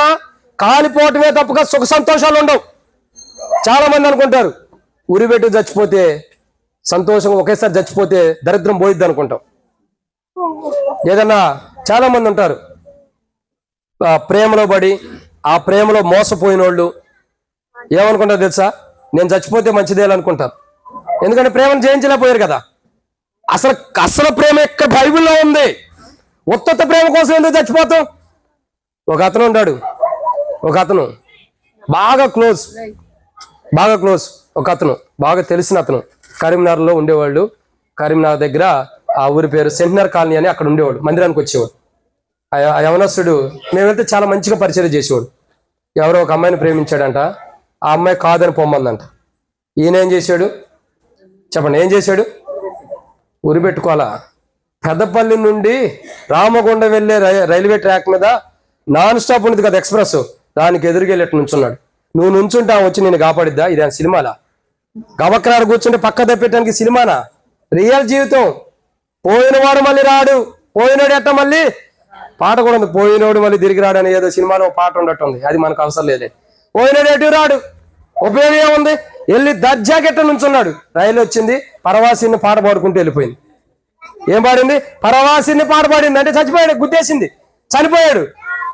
కాలిపోవటమే తప్పక సుఖ సంతోషాలు ఉండవు. చాలా మంది అనుకుంటారు ఉరిపెట్టు చచ్చిపోతే సంతోషం, ఒకేసారి చచ్చిపోతే దరిద్రం పోయిద్ది అనుకుంటాం. ఏదన్నా చాలా మంది ఉంటారు ప్రేమలో పడి ఆ ప్రేమలో మోసపోయిన వాళ్ళు ఏమనుకుంటారు తెలుసా? నేను చచ్చిపోతే మంచిదేయాలనుకుంటారు. ఎందుకంటే ప్రేమను జయించలేకపోయారు కదా. అసలు ప్రేమ ఎక్కడ బైబిల్లో ఉంది. ఉత్తత ప్రేమ కోసం ఎందుకు చచ్చిపోతాం? ఒక అతను ఉంటాడు, ఒక అతను బాగా క్లోజ్, ఒక అతను బాగా తెలిసిన అతను కరీంనగర్లో ఉండేవాళ్ళు. కరీంనగర్ దగ్గర ఆ ఊరి పేరు సెంటినర్ కాలనీ అని, అక్కడ ఉండేవాడు. మందిరానికి వచ్చేవాడు. ఆ యవనస్తుడు మేమైతే చాలా మంచిగా పరిచయం చేసేవాడు. ఎవరో ఒక అమ్మాయిని ప్రేమించాడంట, ఆ అమ్మాయి కాదని పొమ్మందంట. ఈయన ఏం చేశాడు చెప్పండి? ఏం చేశాడు? ఉరి పెట్టుకోవాలా? పెద్దపల్లి నుండి రామగుండ వెళ్ళే రైల్వే ట్రాక్ మీద నాన్ స్టాప్ ఉండేది కదా ఎక్స్ప్రెస్, దానికి ఎదురుకెళ్ళి నుంచున్నాడు. నువ్వు నుంచుంటే ఆమె వచ్చి నేను కాపాడిద్దా? ఇదే సినిమాలా? గవక్రాడు కూర్చుంటే పక్క తప్పెట్టడానికి సినిమానా? రియల్ జీవితం. పోయినవాడు మళ్ళీ రాడు, పోయినోడు ఎట్ట మళ్ళీ పాట కూడా ఉంది, పోయినోడు మళ్ళీ తిరిగి రాడు అని ఏదో సినిమాలో పాట ఉండట్టుంది. అది మనకు అవసరం లేదు. పోయినోడు ఎటు రాడు, ఉపయోగం ఏముంది? వెళ్ళి దర్జాకెట్ట నుంచున్నాడు. రైలు వచ్చింది, పరవాసిని పాట పాడుకుంటూ వెళ్ళిపోయింది. ఏం పాడింది? పరవాసిని పాట పాడింది. అంటే చచ్చిపోయాడు, గుద్దేసింది, చనిపోయాడు.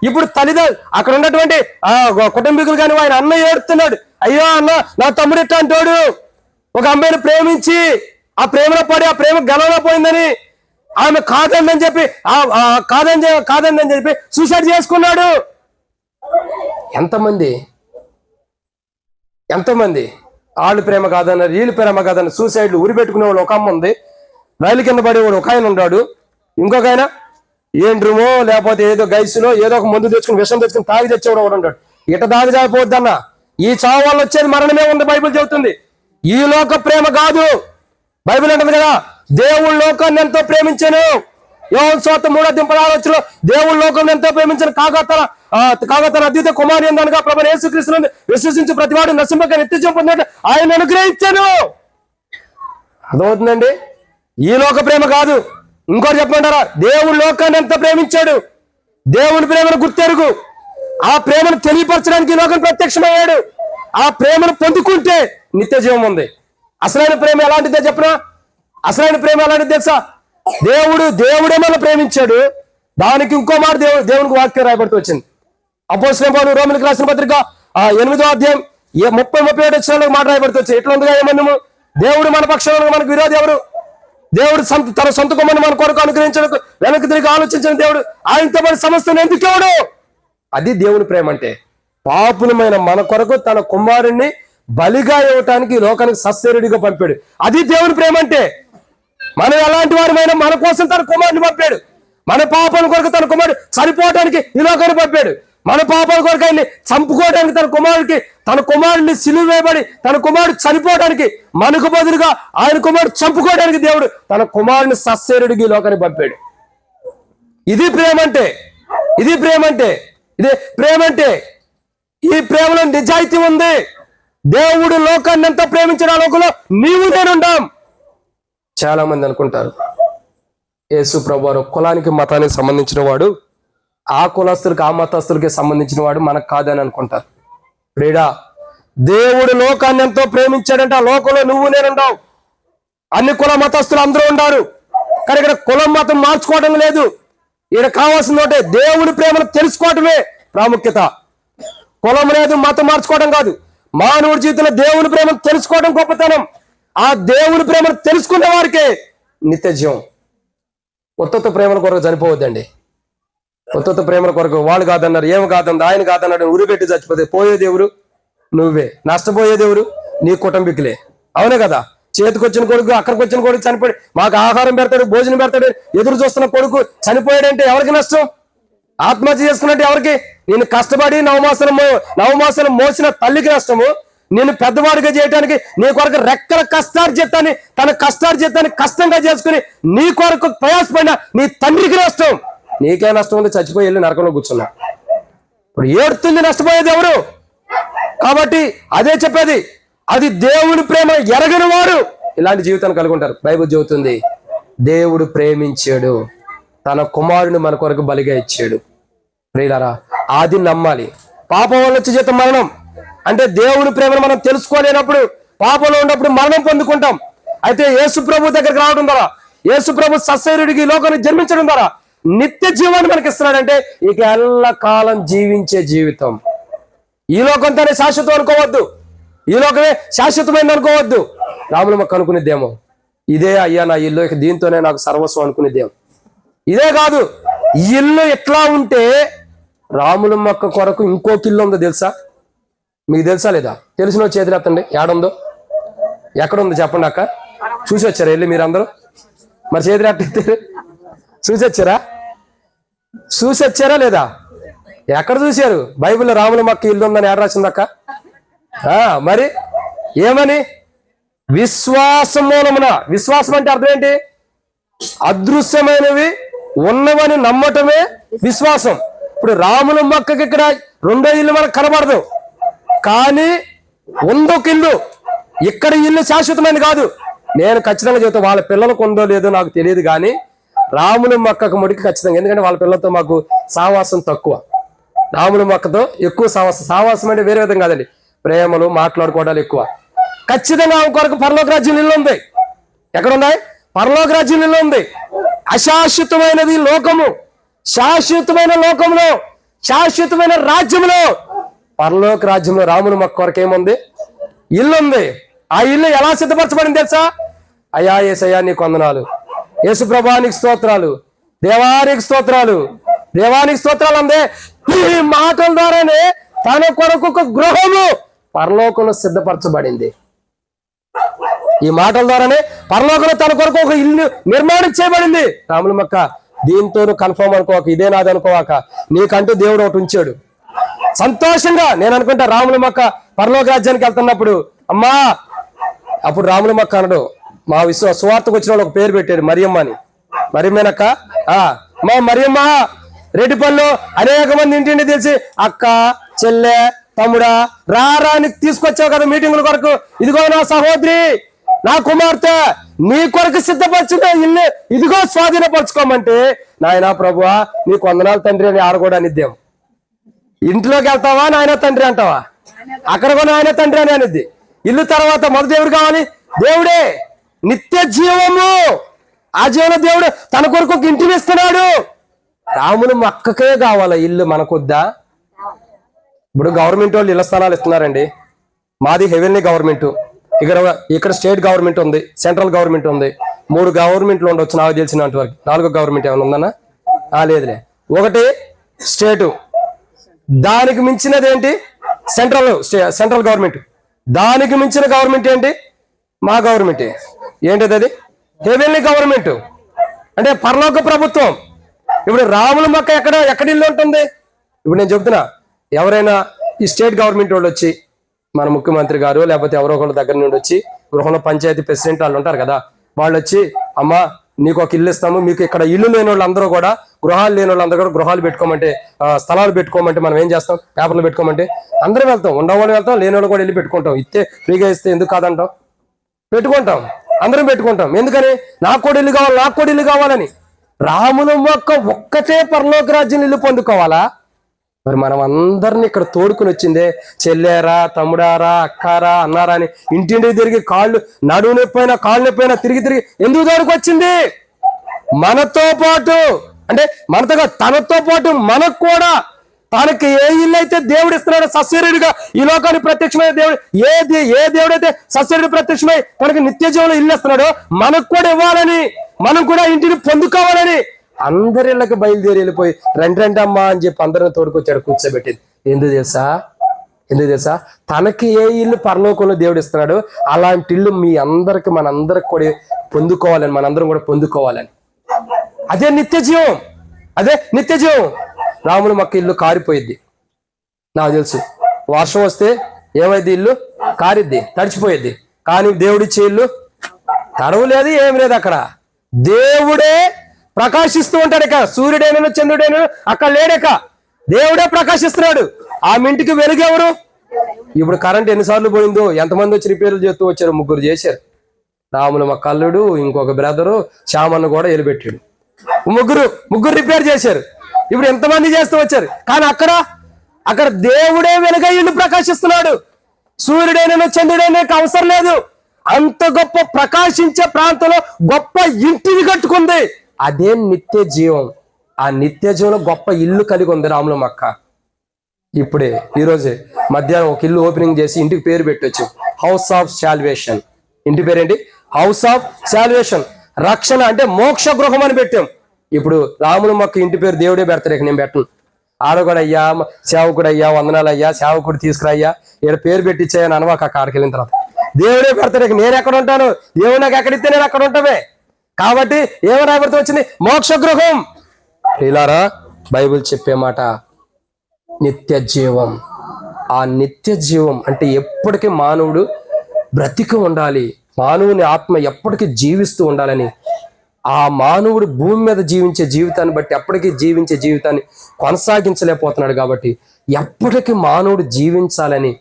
ఇప్పుడు తల్లిదండ్రులు అక్కడ ఉన్నటువంటి కుటుంబీకులు కానీ ఆయన అన్న ఏడుతున్నాడు, అయ్యో అన్న నా తమ్ముడు ఎట్లా అంటాడు, ఒక అమ్మాయిని ప్రేమించి ఆ ప్రేమలో పడి ఆ ప్రేమ గెలవలో పోయిందని ఆమె కాదని చెప్పి కాదని చెప్పి సూసైడ్ చేసుకున్నాడు. ఎంతమంది వాళ్ళు ప్రేమ కాదన్నారు, వీళ్ళు ప్రేమ కాదన్నారు, సూసైడ్లు ఉరి పెట్టుకునే వాళ్ళు ఒక అమ్మ ఉంది, రైలు కింద పడేవాడు ఒక ఆయన ఉన్నాడు, ఇంకొక ఆయన ఏండ్రుమో లేకపోతే ఏదో గైసులో ఏదో ఒక మందు తెచ్చుకుని విషం తెచ్చుకుని తాగి తెచ్చేవాడు ఒకడు ఉంటాడు. ఇట తాగి జాగిపోద్దన్న ఈ చావు వల్ల వచ్చేది మరణమే ఉంది. బైబిల్ చెబుతుంది ఈ లోక ప్రేమ కాదు. బైబిల్ అంటుంది కదా, దేవుడు లోకాన్ని ఎంతో ప్రేమించాను. యోహాను సువార్త 3:16 దేవుడు లోకాన్ని ఎంతో ప్రేమించాను, కాగా తన అద్వితీయ కుమారుని యందు ప్రభువైన యేసుక్రీస్తునందు విశ్వసించి ప్రతివాడు నశింపక నిత్యజీవం పొందినట్టు ఆయన అనుగ్రహించాను. అర్థమవుతుందండి? ఈ లోక ప్రేమ కాదు. ఇంకోటి చెప్పమంటారా? దేవుడు లోకాన్ని ఎంత ప్రేమించాడు, దేవుని ప్రేమను గుర్తెరుగు. ఆ ప్రేమను తెలియపరచడానికి ఈ లోకం ప్రత్యక్షమయ్యాడు. ఆ ప్రేమను పొందుకుంటే నిత్య జీవం ఉంది. అసలైన ప్రేమ ఎలాంటిదో చెప్పనా? అసలైన ప్రేమ ఎలాంటిది తెలుసా? దేవుడే మనం ప్రేమించాడు. దానికి ఇంకో మాట దేవునికి వాక్యం రాయబడుతూ వచ్చింది. అపోస్తలుడైన పౌలు రోమీయులకు రాసిన పత్రిక 8వ అధ్యాయం 30-37 వచనాలకు మాట రాయబడుతూ వచ్చింది. ఎట్లా ఉందిగా ఏమన్నాము? దేవుడు మన పక్షంలో మనకు విరోధి ఎవరు? దేవుడు తన సొంత కుమారుని మన కొరకు అనుగ్రహించడానికి వెనక్కి తిరిగి ఆలోచించిన దేవుడు ఆయనతో పాటు సమస్తను ఎందుకు ఇవ్వడు? అది దేవుని ప్రేమ అంటే. పాపులమైన మన కొరకు తన కుమారుణ్ణి బలిగా ఇవ్వటానికి ఈ లోకానికి సశరీరుడిగా పంపాడు. అది దేవుని ప్రేమ అంటే. మనం ఎలాంటి వారమైనా మన కోసం తన కుమారుని పంపాడు. మన పాపాల కొరకు తన కుమారుడు చనిపోవడానికి ఈ లోకాన్ని పంపాడు. మన పాపాల కొరకు ఆయన్ని చంపుకోవడానికి తన కుమారుడిని సిలువ వేయబడి తన కుమారుడు చనిపోవడానికి మనకు బదులుగా ఆయన కుమారుడు చంపుకోవడానికి దేవుడు తన కుమారుని సశరీరుడికి ఈ లోకాన్ని పంపాడు. ఇది ప్రేమ అంటే. ఇదే ప్రేమ అంటే. ఈ ప్రేమలో నిజాయితీ ఉంది. దేవుడు లోకాన్ని ఎంత ప్రేమించిన లోకంలో నీవు నేనుంటాం. చాలా మంది అనుకుంటారు యేసు ప్రభువారు కులానికి మతానికి సంబంధించిన వాడు, ఆ కులస్తులకి ఆ మతస్థులకి సంబంధించిన వాడు, మనకు కాదని అనుకుంటారు. ప్రియుడా, దేవుడు లోకాన్ని ఎంతో ప్రేమించాడంటే ఆ లోకంలో నువ్వు నేనుంటావు. అన్ని కుల మతస్థులు అందరూ ఉన్నారు. కానీ ఇక్కడ కులం మతం మార్చుకోవడం లేదు. ఇక్కడ కావాల్సింది ఒకటే, దేవుడి ప్రేమను తెలుసుకోవటమే ప్రాముఖ్యత. కులం లేదు, మతం మార్చుకోవడం కాదు. మానవుడి జీవితంలో దేవుని ప్రేమను తెలుసుకోవడం గొప్పతనం. ఆ దేవుని ప్రేమను తెలుసుకునే వారికే నిత్య జీవం. ఉత్తత ప్రేమల కొరకు చనిపోవద్దండి. ఉత్తత ప్రేమల కొరకు వాళ్ళు కాదన్నారు, ఏమి కాదన్నారు, ఆయన కాదన్నాడు ఉరిపెట్టి చచ్చిపోతే పోయేది ఎవరు? నువ్వే. నష్టపోయేది ఎవరు? నీ కుటుంబీకులే. అవునే కదా? చేతికొచ్చిన కొడుకు అక్కడికి వచ్చిన కొడుకు చనిపోయి మాకు ఆహారం పెడతాడు, భోజనం పెడతాడు, ఎదురు చూస్తున్న కొడుకు చనిపోయాడంటే ఎవరికి నష్టం? ఆత్మహత్య చేసుకున్నట్టు ఎవరికి? నేను కష్టపడి నవమాసాలు మోసిన తల్లికి నష్టము. నేను పెద్దవాడిగా చేయడానికి నీ కొరకు రెక్కల కష్టార్జితాన్ని తన కష్టార్జితాన్ని కష్టంగా చేసుకుని నీ కొరకు ప్రయాసపడిన నీ తండ్రికి నష్టం. నీకే నష్టం ఉంది, చచ్చిపోయి వెళ్ళి నరకంలో కూర్చున్నా. ఇప్పుడు ఏడుతుంది, నష్టపోయేది ఎవరు? కాబట్టి అదే చెప్పేది, అది దేవుని ప్రేమ ఎరగని వారు ఇలాంటి జీవితాన్ని కలిగి ఉంటారు. బైబిల్ చెబుతుంది దేవుడు ప్రేమించాడు, తన కుమారుని మన కొరకు బలిగా ఇచ్చాడు. ప్రియులారా, అది నమ్మాలి. పాపం వల్ల వచ్చే జీతం మరణం. అంటే దేవుని ప్రేమను మనం తెలుసుకోలేనప్పుడు, పాపంలో ఉన్నప్పుడు మరణం పొందుకుంటాం. అయితే యేసు ప్రభు దగ్గరికి రావడం ద్వారా, యేసు ప్రభు సశరీరుడికి ఈ లోకాన్ని జన్మించడం ద్వారా నిత్య జీవాన్ని మనకి ఇస్తున్నాడంటే ఇక ఎల్లకాలం జీవించే జీవితం. ఈ లోకంతోనే శాశ్వతం అనుకోవద్దు, ఈ లోకమే శాశ్వతమైంది అనుకోవద్దు. రాముల మొక్క అనుకునేదేమో ఇదే అయ్యా నా ఇల్లు, ఇక దీంతోనే నాకు సర్వస్వం అనుకునేదేమో. ఇదే కాదు, ఈ ఇల్లు ఎట్లా ఉంటే రాముల మొక్క కొరకు ఇంకొక ఇల్లు ఉందో తెలుసా? మీకు తెలుసా లేదా? తెలిసిన చేతులు ఎత్తండి. ఏడుందో, ఎక్కడుందో చెప్పండి అక్క. చూసి వచ్చారా వెళ్ళి మీరందరూ? మరి చేతులు ఎట్ట చూసి వచ్చారా లేదా? ఎక్కడ చూశారు? బైబిల్లో రాముల మొక్క ఇల్లు ఉందని ఏడ రాసిందక్క? మరి ఏమని? విశ్వాసం మూలమున. విశ్వాసం అంటే అర్థం ఏంటి? అదృశ్యమైనవి ఉన్నవని నమ్మటమే విశ్వాసం. ఇప్పుడు రాముల మొక్కకి ఇక్కడ రెండో ఇల్లు మనకు కనబడదు, కానీ ఉందొక ఇల్లు. ఇక్కడ ఇల్లు శాశ్వతమైనది కాదు. నేను ఖచ్చితంగా చెబుతా, వాళ్ళ పిల్లలకు ఉందో లేదో నాకు తెలియదు, కానీ రాముని మొక్కకు ముడికి ఖచ్చితంగా, ఎందుకంటే వాళ్ళ పిల్లలతో మాకు సావాసం తక్కువ, రాముని మొక్కతో ఎక్కువ సావాసం అంటే వేరే విధంగా కాదండి, ప్రేమలు మాట్లాడుకోవడాలు ఎక్కువ. ఖచ్చితంగా ఆమె కొరకు పరలోక రాజ్యం ఇల్లు ఉంది. ఎక్కడున్నాయి? పరలోక రాజ్యం ఇల్లు ఉంది. అశాశ్వతమైనది లోకము, శాశ్వతమైన లోకంలో, శాశ్వతమైన రాజ్యంలో, పరలోక రాజ్యంలో రాముని మొక్క కొరకు ఏముంది? ఇల్లు ఉంది. ఆ ఇల్లు ఎలా సిద్ధపరచబడింది తెలుసా? అయ్యా యేసయ్యా నీకు వందనాలు, యేసు ప్రభానికి స్తోత్రాలు, దేవానికి స్తోత్రాలు, దేవానికి స్తోత్రాలు అందే. ఈ మాటల ద్వారానే తన కొరకు ఒక గృహము పరలోకంలో సిద్ధపరచబడింది. ఈ మాటల ద్వారానే పరలోకంలో తన కొరకు ఒక ఇల్లు నిర్మాణం చేయబడింది. రాముల మొక్క దీంతో కన్ఫర్మ్ అనుకోక, ఇదే నాది అనుకోవాక, నీకంటూ దేవుడు ఒకటి ఉంచాడు. సంతోషంగా నేను అనుకుంటా, రాముల మొక్క పరలోక రాజ్యానికి వెళ్తున్నప్పుడు, అమ్మా, అప్పుడు రాముల మొక్క అనడు, మా సువార్తకు వచ్చిన వాళ్ళు ఒక పేరు పెట్టారు, మరియమ్మ అని. మరియమ్మేనక్క? మా మరియమ్మ రెడ్డిపల్లిలో అనేక మంది ఇంటింటి తెలిసి అక్క, చెల్లె, తమ్ముడా రారా అని తీసుకొచ్చావు కదా మీటింగుల కొరకు, ఇదిగో నా సహోదరి, నా కుమార్తె, నీ కొరకు సిద్ధపరచుంటే ఇల్లు ఇదిగో స్వాధీనపరచుకోమంటే, నాయనా ప్రభువా నీకు వందనాలు తండ్రి అని ఆడకూడనిద్దాం. ఇంట్లోకి వెళ్తావా నాయన తండ్రి అంటావా? అక్కడ కూడా నాయన తండ్రి అని అనిద్ది. ఇల్లు తర్వాత మొదటి ఎవరు కావాలి? దేవుడే, నిత్య జీవము. ఆ జీవన దేవుడు తన కొరకు ఒక ఇంటిని ఇస్తున్నాడు. రాముని మొక్కకే కావాలా ఇల్లు, మనకొద్దా? ఇప్పుడు గవర్నమెంట్ వాళ్ళు ఇళ్ల స్థలాలు ఇస్తున్నారండి. మాది హెవెన్లీ గవర్నమెంట్, ఇక్కడ స్టేట్ గవర్నమెంట్ ఉంది, సెంట్రల్ గవర్నమెంట్ ఉంది. 3 గవర్నమెంట్లు ఉండొచ్చు నాకు తెలిసినంత వరకు. 4వ గవర్నమెంట్ ఏమైనా ఉందన్నా? లేదులే. ఒకటి స్టేటు, దానికి మించినది ఏంటి? Central government. దానికి మించిన గవర్నమెంట్ ఏంటి? మా గవర్నమెంట్. ఏంటిది అది? హెవెన్లీ గవర్నమెంట్, అంటే పరలోక ప్రభుత్వం. ఇప్పుడు రాముల మొక్క ఎక్కడ ఇల్లు ఉంటుంది? ఇప్పుడు నేను చెప్తున్నా, ఎవరైనా ఈ స్టేట్ గవర్నమెంట్ వాళ్ళు వచ్చి, మన ముఖ్యమంత్రి గారు లేకపోతే ఎవరో ఒకళ్ళ దగ్గర నుండి వచ్చి, గృహంలో పంచాయతీ ప్రెసిడెంట్ వాళ్ళు ఉంటారు కదా, వాళ్ళు వచ్చి, అమ్మా నీకు ఒక ఇల్లు ఇస్తాము, మీకు ఇక్కడ ఇల్లు లేని వాళ్ళందరూ కూడా, గృహాలు లేని వాళ్ళందరూ కూడా గృహాలు పెట్టుకోమంటే, స్థలాలు పెట్టుకోమంటే మనం ఏం చేస్తాం? పేపర్లు పెట్టుకోమంటే అందరం వెళ్తాం, ఉండేవాళ్ళు వెళ్తాం, లేని వాళ్ళు కూడా వెళ్ళి పెట్టుకుంటాం. ఇస్తే ఫ్రీగా ఇస్తే ఎందుకు కాదంటాం? పెట్టుకుంటాం, అందరం పెట్టుకుంటాం. ఎందుకని? నాకు కూడా ఇల్లు కావాలి, నాకు కూడా ఇల్లు కావాలని. రాముల మొక్క ఒక్కటే పరలోక రాజ్యం ఇల్లు పొందుకోవాలా? మరి మనం అందరిని ఇక్కడ తోడుకుని వచ్చిందే, చెల్లేరా, తమ్ముడారా, అక్కారా, అన్నారా అని ఇంటింటికి తిరిగి నడువు నొప్పైనా కాళ్ళు నొప్పైనా తిరిగి ఎందుకు తోడుకొచ్చింది? మనతో పాటు, అంటే మనతో తనతో పాటు మనకు కూడా, తనకి ఏ ఇల్లు అయితే దేవుడు ఇస్తున్నాడో సశరీరుగా ఈ లోకానికి ప్రత్యక్షమైన దేవుడు, ఏ దేవుడైతే సశరీరుడు ప్రత్యక్షమై తనకి నిత్య జీవంలో ఇల్లు ఇస్తున్నాడో మనకు కూడా ఇవ్వాలని, మనం కూడా ఇంటిని పొందుకోవాలని అందరిళ్ళకి బయలుదేరి వెళ్ళిపోయి రండి అమ్మా అని చెప్పి అందరిని తోడుకొచ్చాడు, కూర్చోబెట్టింది. ఎందుకు తెలుసా? తనకి ఏ ఇల్లు పరలోకంలో దేవుడు ఇస్తున్నాడు, అలాంటి ఇల్లు మీ అందరికి, మనందరికి కూడా పొందుకోవాలని, మనందరం కూడా పొందుకోవాలని. అదే నిత్య జీవం. రాముని మొక్క ఇల్లు కారిపోయిద్ది. నాకు తెలుసు, వర్షం వస్తే ఏమైంది? ఇల్లు కారిద్ది, తడిచిపోయిద్ది. కానీ దేవుడిచ్చే ఇల్లు తడవు లేదు, ఏం లేదు. అక్కడ దేవుడే ప్రకాశిస్తూ ఉంటాడు. ఇక సూర్యుడైనా చంద్రుడైనా అక్కడ లేడక, దేవుడే ప్రకాశిస్తున్నాడు. ఆ ఇంటికి వెలుగెవరు? ఇప్పుడు కరెంట్ ఎన్నిసార్లు పోయిందో, ఎంతమంది వచ్చి రిపేర్లు చేస్తూ వచ్చారు? 3 చేశారు. రాముల మొక్క అల్లుడు, ఇంకొక బ్రదరు, శ్యామన్న కూడా ఎలిపెట్టాడు. ముగ్గురు రిపేర్ చేశారు. ఇప్పుడు ఎంతమంది చేస్తూ వచ్చారు? కానీ అక్కడ దేవుడే వెలుగై ఇల్లు ప్రకాశిస్తున్నాడు. సూర్యుడైనా చంద్రుడైనా అవసరం లేదు. అంత గొప్ప ప్రకాశించే ప్రాంతంలో గొప్ప ఇంటిని కట్టుకుంది. అదే నిత్య జీవం. ఆ నిత్య జీవంలో గొప్ప ఇల్లు కలిగి ఉంది రాముల మొక్క. ఇప్పుడే ఈరోజే మధ్యాహ్నం ఒక ఇల్లు ఓపెనింగ్ చేసి ఇంటికి పేరు పెట్టొచ్చు, హౌస్ ఆఫ్ సాల్వేషన్. ఇంటి పేరేంటి? House of salvation. రక్షణ అంటే మోక్ష గృహం అని పెట్టాం. ఇప్పుడు రాముల మొక్క ఇంటి పేరు దేవుడే పెడతారు, ఇక నేను పెట్టను. ఆడ కూడా అయ్యా, సేవకుడు అయ్యా, వందనాలు అయ్యా, సేవకుడు తీసుకురయ్యా, ఇక్కడ పేరు పెట్టించాయని అనవాక అక్కడికి వెళ్ళిన తర్వాత దేవుడే పెడతారు. ఇక నేను ఎక్కడ ఉంటాను? దేవుడు నాకు ఎక్కడిస్తే నేను అక్కడ ఉంటామే. కాబట్టి ఏమరాబడితే వచ్చింది? మోక్ష గృహం. ఇలారా బైబిల్ చెప్పే మాట నిత్య జీవం. ఆ నిత్య జీవం అంటే ఎప్పటికీ మానవుడు బ్రతికి ఉండాలి, మానవుని ఆత్మ ఎప్పటికీ జీవిస్తూ ఉండాలని. ఆ మానవుడు భూమి మీద జీవించే జీవితాన్ని బట్టి ఎప్పటికీ జీవించే జీవితాన్ని కొనసాగించలేకపోతున్నాడు. కాబట్టి ఎప్పటికీ మానవుడు జీవించాలని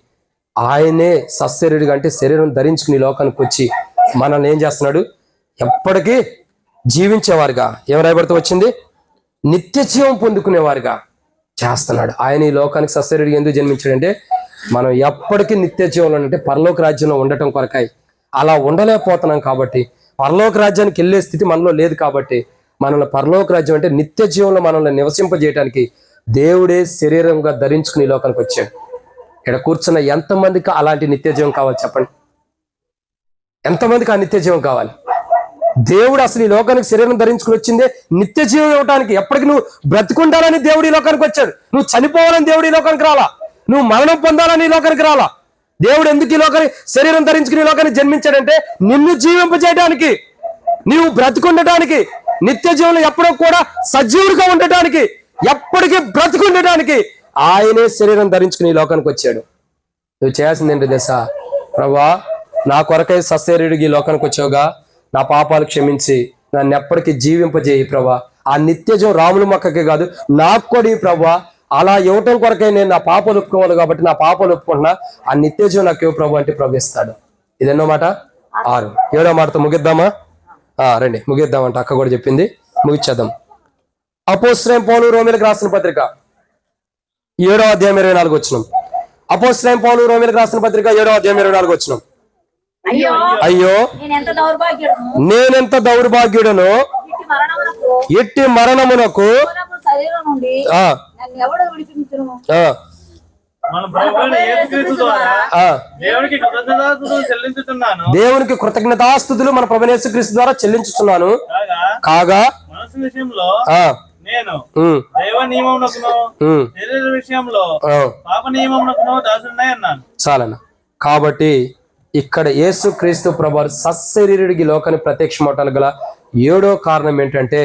ఆయనే సశరీరుడిగా అంటే శరీరం ధరించుకుని ఈ లోకానికి వచ్చి మనల్ని ఏం చేస్తున్నాడు? ఎప్పటికీ జీవించేవారుగా, ఏం రాయబడుతూ వచ్చింది? నిత్య జీవం పొందుకునేవారుగా చేస్తున్నాడు. ఆయన ఈ లోకానికి సశరీరుడిగా ఎందుకు జన్మించాడంటే మనం ఎప్పటికీ నిత్య జీవంలో అంటే పరలోక రాజ్యంలో ఉండటం కొరకాయ. అలా ఉండలేకపోతున్నాం కాబట్టి, పరలోక రాజ్యానికి వెళ్ళే స్థితి మనలో లేదు కాబట్టి, మనల్ని పరలోక రాజ్యం అంటే నిత్య జీవంలో మనల్ని నివసింపజేయడానికి దేవుడే శరీరంగా ధరించుకుని ఈ లోకానికి వచ్చాడు. ఇక్కడ కూర్చున్న ఎంతమందికి అలాంటి నిత్య జీవం కావాలి చెప్పండి? ఎంతమందికి ఆ నిత్య జీవం కావాలి? దేవుడు అసలు ఈ లోకానికి శరీరం ధరించుకుని వచ్చిందే నిత్య జీవం ఇవ్వడానికి. ఎప్పటికి నువ్వు బ్రతికుండాలని దేవుడు ఈ లోకానికి వచ్చాడు. నువ్వు చనిపోవాలని దేవుడు ఈ లోకానికి రాలా. నువ్వు మరణం పొందాలని ఈ లోకానికి రాలా. దేవుడు ఎందుకు ఈ లోకానికి శరీరం ధరించుకుని ఈ లోకానికి జన్మించాడంటే నిన్ను జీవింపజేయడానికి, నీవు బ్రతికుండటానికి, నిత్య జీవంలో ఎప్పుడో కూడా సజీవుడిగా ఉండటానికి, ఎప్పటికీ బ్రతికుండటానికి ఆయనే శరీరం ధరించుకుని ఈ లోకానికి వచ్చాడు. నువ్వు చేయాల్సింది ఏంటి తెలుసా? ప్రభువా, నా కొరకై సశరీరుడిగా ఈ లోకానికి వచ్చావుగా, నా పాపాలు క్షమించి నన్ను ఎప్పటికీ జీవింపజేయి ప్రభా. ఆ నిత్య జీవం రాముల మొక్కకే కాదు నాకు కూడా ప్రభా. అలా ఇవ్వటం కొరకై నేను నా పాపాలు ఒప్పుకోవాలి కాబట్టి నా పాపాలు ఒప్పుకుంటున్నా. ఆ నిత్య జీవం నాకు ఇవ్వ ప్రభు అంటే ప్రభు ఇస్తాడు. ఇదెన్నో మాట? 6. 7వ మాటతో ముగిద్దామా? రండి ముగిద్దామంట. అక్క కూడా చెప్పింది, ముగిచ్చేద్దాం. అపోస్తలుడైన పౌలు రోమీయులకు రాసిన పత్రిక 7వ అధ్యాయం 24 వచనం. అపోస్తలుడైన పౌలు రోమీయులకు రాసిన పత్రిక 7వ అధ్యాయం 24 వచనం. అయ్యో నేనెంత దౌర్భాగ్యుడను, ఎట్టి మరణమునకు దేవునికి కృతజ్ఞతాస్తుతులు మన ప్రభువైన యేసుక్రీస్తు ద్వారా చెల్లించుచున్నాను. కాగా నేను దైవ నియమమునకును శరీర విషయంలో పాప నియమమునకును దాసుడనై ఉన్నాను. చాలన్న. కాబట్టి ఇక్కడ యేసుక్రీస్తు ప్రభువు సశరీరుడికి లోకానికి ప్రత్యక్షమవటానికి గల 7వ కారణం ఏంటంటే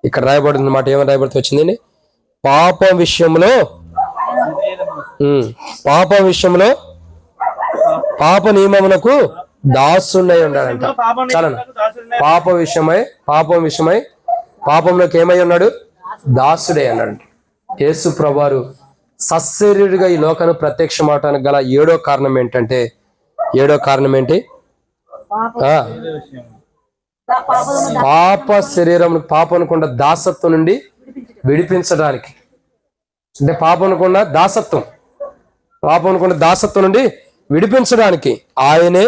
ఇక్కడ రాయబడిన మాట ఏమని రాయబడుతూ వచ్చిందండి? పాపం విషయంలో పాప నియమమునకు దాసుడై ఉన్నాడంట. చాలన్న. పాపం విషయమై పాపంలోకి ఏమై ఉన్నాడు? దాసుడే అన్నాడు. యేసు ప్రభువారు సశరీరుడిగా ఈ లోకానికి ప్రత్యక్షమవటానికి గల 7వ కారణం ఏంటంటే, 7వ కారణం ఏంటి? పాప శరీరం, పాపనుకున్న దాసత్వం నుండి విడిపించడానికి. అంటే పాపనుకున్న దాసత్వం నుండి విడిపించడానికి ఆయనే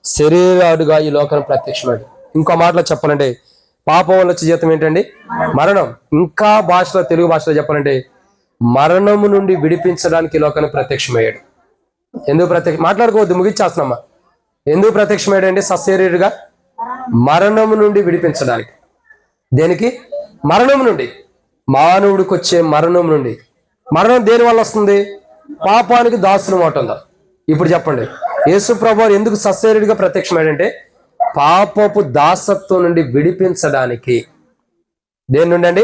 శరీరాడుగా ఈ లోకానికి ప్రత్యక్షమాడు. ఇంకో మాటలో చెప్పాలంటే పాపం వల్ల వచ్చే జీతం ఏంటండి? మరణం. ఇంకా భాషలో, తెలుగు భాషలో చెప్పాలంటే మరణము నుండి విడిపించడానికి ఈ లోకానికి ప్రత్యక్షమయ్యాడు. ఎందుకు మాట్లాడుకోవద్దు, ముగిచ్చేస్తున్నామా. ఎందుకు ప్రత్యక్షమయ్యాడు అంటే సశరీరుగా మరణము నుండి విడిపించడానికి. దేనికి? మరణం నుండి, మానవుడికి వచ్చే మరణం నుండి. మరణం దేని వల్ల వస్తుంది? పాపానికి దాసులం అవుతుందా? ఇప్పుడు చెప్పండి, యేసు ప్రభువు ఎందుకు సశరీరుడిగా ప్రత్యక్షమయ్యాడంటే పాపపు దాసత్వం నుండి విడిపించడానికి. దేని నుండి అండి?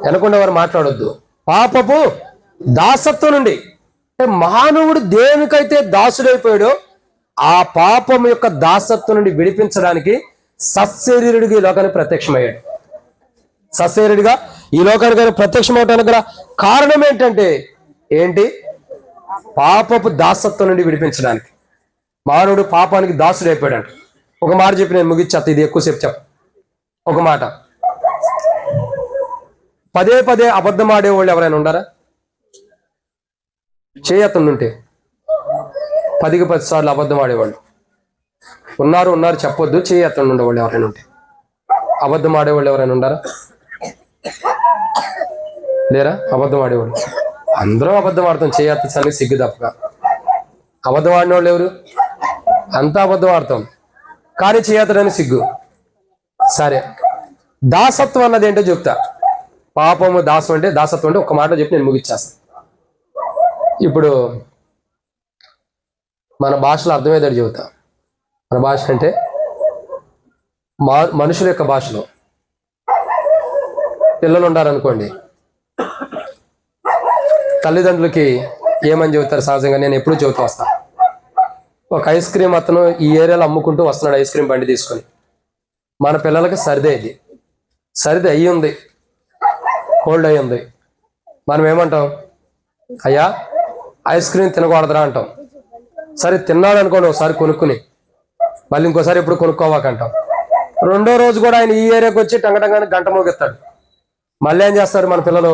అనుకున్న వారు మాట్లాడొద్దు. పాపపు దాసత్వం నుండి. అంటే మానవుడు దేనికైతే దాసుడైపోయాడో ఆ పాపం యొక్క దాసత్వం నుండి విడిపించడానికి సశరీరుడిగా ఈ లోకానికి ప్రత్యక్షమయ్యాడు. సశరీరుడిగా ఈ లోకానికి ప్రత్యక్షమవటానికి గల కారణం ఏంటంటే ఏంటి? పాపపు దాసత్వం నుండి విడిపించడానికి. మానవుడు పాపానికి దాసుడైపోయాడు. ఒక మాట చెప్పి నేను ముగిచ్చేస్తా, ఇది ఎక్కువసేపు చెప్ప. ఒక మాట, పదే పదే అబద్ధం ఆడేవాళ్ళు ఎవరైనా ఉండారా? చేయతుంటే 10కి 10 సార్లు అబద్ధం ఆడేవాళ్ళు ఉన్నారు చెప్పొద్దు. చేయత్తండి ఉండేవాళ్ళు ఎవరైనా ఉంటే. అబద్ధం ఆడేవాళ్ళు ఎవరైనా ఉండారా? లేరా? అబద్ధం ఆడేవాళ్ళు అందరూ అబద్ధం ఆడతాం. చేయత్తానికి సిగ్గు తప్పగా. అబద్ధం ఆడిన వాళ్ళు ఎవరు? అంతా అబద్ధం ఆడతాం, కానీ చేయతడని సిగ్గు. సరే, దాసత్వం అన్నది ఏంటో చెప్తా. పాపము దాసత్వం అంటే ఒక మాట చెప్పి నేను ముగిచ్చేస్తాను. ఇప్పుడు మన భాషలో అర్థమయ్యేది చెబుతా. మన భాష అంటే మనుషుల యొక్క భాషలో. పిల్లలు ఉండారనుకోండి, తల్లిదండ్రులకి ఏమని చెబుతారు సహజంగా? నేను ఎప్పుడు చెబుతూ వస్తాను. ఒక ఐస్ క్రీమ్ అతను ఈ ఏరియాలో అమ్ముకుంటూ వస్తున్నాడు, ఐస్ క్రీమ్ బండి తీసుకొని. మన పిల్లలకి సర్ది అయ్యి ఉంది, కోల్డ్ అయ్యి ఉంది. మనం ఏమంటాం? అయ్యా ఐస్ క్రీమ్ తినకూడదురా అంటాం. సరే తిన్నాడు అనుకోండి ఒకసారి కొనుక్కుని, మళ్ళీ ఇంకోసారి ఎప్పుడు కొనుక్కోవాకంటాం. రెండో రోజు కూడా ఆయన ఈ ఏరియాకి వచ్చి టంగటంగానే గంట మోగిస్తాడు. మళ్ళీ ఏం చేస్తారు మన పిల్లలు?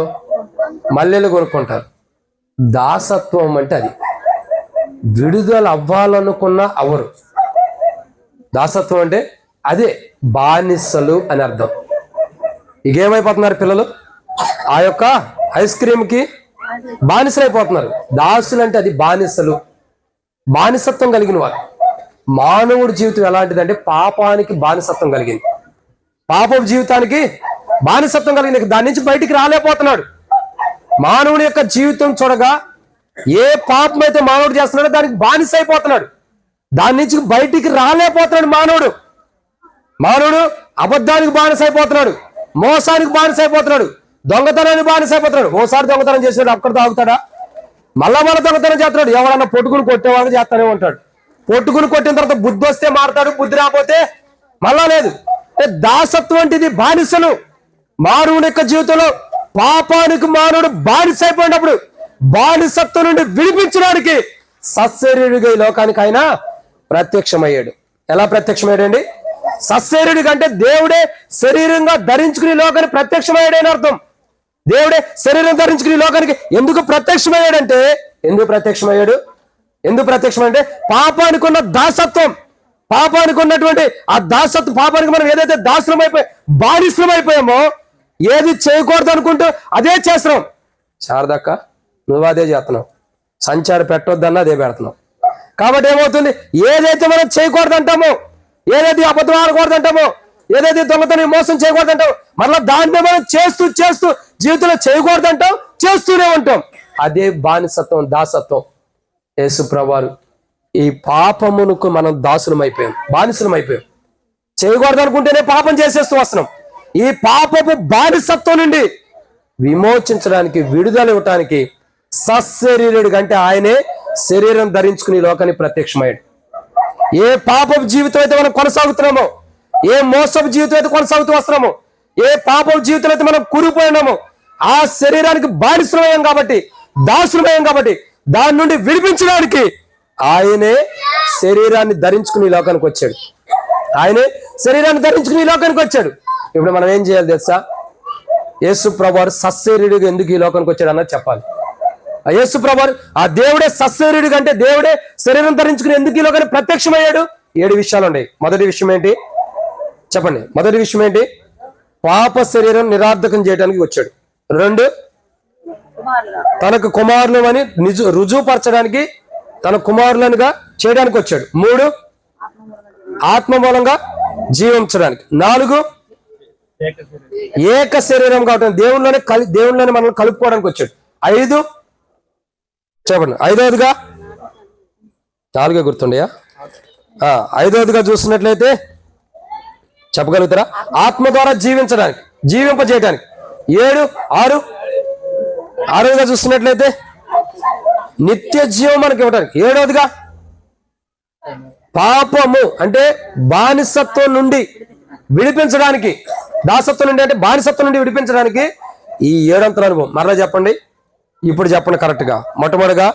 మల్లెలు కొనుక్కుంటారు. దాసత్వం అంటే అది. విడుదల అవ్వాలనుకున్న అవరు. దాసత్వం అంటే అదే బానిసలు అని అర్థం. ఇకేమైపోతున్నారు పిల్లలు? ఆ యొక్క ఐస్ క్రీమ్కి బానిసలు అయిపోతున్నారు. దాసులు అంటే అది బానిసలు, బానిసత్వం కలిగిన వారు. మానవుడి జీవితం ఎలాంటిదంటే పాపానికి బానిసత్వం కలిగింది. పాపపు జీవితానికి బానిసత్వం కలిగింది. దాని నుంచి బయటికి రాలేకపోతున్నాడు. మానవుడి యొక్క జీవితం చూడగా ఏ పాపం అయితే మానవుడు చేస్తున్నాడో దానికి బానిస అయిపోతున్నాడు. దాని నుంచి బయటికి రాలేకపోతున్నాడు మానవుడు అబద్ధానికి బానిస అయిపోతున్నాడు, మోసానికి బానిస అయిపోతున్నాడు, దొంగతనానికి బానిస అయిపోతున్నాడు. ఓసారి దొంగతనం చేసినాడు అక్కడ తాగుతాడా? మళ్ళా దొంగతనం చేస్తున్నాడు. ఎవరన్నా పొట్టుకుని కొట్టేవాళ్ళు చేస్తానే ఉంటాడు. పొట్టుకుని కొట్టిన తర్వాత బుద్ధి వస్తే మారతాడు, బుద్ధి రాకపోతే మళ్ళా లేదు. దాసత్వం వంటిది బానిసలు. మానవుని యొక్క జీవితంలో పాపానికి మానవుడు బానిస అయిపోయినప్పుడు బానిసత్వం నుండి విడిపించడానికి సశరీరుడిగా ఈ లోకానికి ఆయన ప్రత్యక్షమయ్యాడు. ఎలా ప్రత్యక్షమయ్యాడండి? సశరీరుడిగా అంటే దేవుడే శరీరంగా ధరించుకుని లోకానికి ప్రత్యక్షమయ్యాడు అని అర్థం. దేవుడే శరీరం ధరించుకుని లోకానికి ఎందుకు ప్రత్యక్షమయ్యాడంటే, ఎందుకు ప్రత్యక్షమంటే పాపానికి ఉన్న దాసత్వం, పాపానికి ఉన్నటువంటి ఆ దాసత్వం, పాపానికి మనం ఏదైతే దాసులం అయిపోయి బానిసలం అయిపోయామో, ఏది చేయకూడదు అనుకుంటూ అదే చేస్తున్నాం. శారదక్క నువ్వు అదే చేస్తున్నావు, సంచారం పెట్టొద్దన్నా అదే పెడుతున్నావు. కాబట్టి ఏమవుతుంది? ఏదైతే మనం చేయకూడదు అంటామో, ఏదైతే అబద్ధం ఆడకూడదు అంటామో, ఏదైతే దొంగతనం మోసం చేయకూడదు అంటాం, మళ్ళీ దాన్ని మనం చేస్తూ జీవితంలో చేయకూడదు అంటాం, చేస్తూనే ఉంటాం. అదే బానిసత్వం, దాసత్వం. యేసు ప్రభువారు ఈ పాపమునకు మనం దాసులం అయిపోయాం, బానిసలం అయిపోయాం. చేయకూడదు అనుకుంటేనే పాపం చేసేస్తూ వస్తున్నాం. ఈ పాపపు బానిసత్వం నుండి విమోచించడానికి, విడుదల ఇవ్వటానికి సశరీరుడిగా అంటే ఆయనే శరీరం ధరించుకుని లోకానికి ప్రత్యక్షమయ్యాడు. ఏ పాపపు జీవితం అయితే మనం కొనసాగుతున్నామో, ఏ మోసపు జీవితం అయితే కొనసాగుతూ వస్తున్నామో, ఏ పాపపు జీవితం అయితే మనం కూలిపోయినామో, ఆ శరీరానికి బానిసమయ్యాం కాబట్టి, దాసులమయ్యాం కాబట్టి, దాని నుండి విడిపించడానికి ఆయనే శరీరాన్ని ధరించుకుని లోకానికి వచ్చాడు. ఇప్పుడు మనం ఏం చేయాలి తెలుసా? యేసు ప్రభువారు సశరీరుడిగా ఎందుకు ఈ లోకానికి వచ్చాడు అన్నది చెప్పాలి. యేసు ప్రభువారు ఆ దేవుడే సశరీరుడిగా అంటే దేవుడే శరీరం ధరించుకుని ఎందుకు ఈ లోకానికి ప్రత్యక్షమయ్యాడు? 7 విషయాలు ఉన్నాయి. మొదటి విషయం ఏంటి చెప్పండి? మొదటి విషయం ఏంటి? పాప శరీరం నిరార్థకం చేయడానికి వచ్చాడు. 2, తనకు కుమారులు అని రుజువుపరచడానికి తన కుమారులనుగా చేయడానికి వచ్చాడు. 3, ఆత్మ మూలంగా జీవించడానికి. 4, ఏక శరీరం కావటం, దేవుళ్ళని మనం కలుపుకోవడానికి వచ్చాడు. 5 చెప్పండి. 5వదిగా 4 గుర్తుండయా? 5వదిగా చూసినట్లయితే చెప్పగలుగుతారా? ఆత్మ ద్వారా జీవింపజేయడానికి. 7, 6వదిగా చూసినట్లయితే నిత్య జీవం మనకి ఇవ్వడానికి. 7వదిగా పాపము అంటే బానిసత్వం నుండి విడిపించడానికి, దాసత్వం నుండి అంటే బానిసత్వం నుండి విడిపించడానికి ఈ 7 అంతల అనుభవం. మరలా చెప్పండి, ఇప్పుడు చెప్పండి కరెక్ట్గా. మొట్టమొదటిగా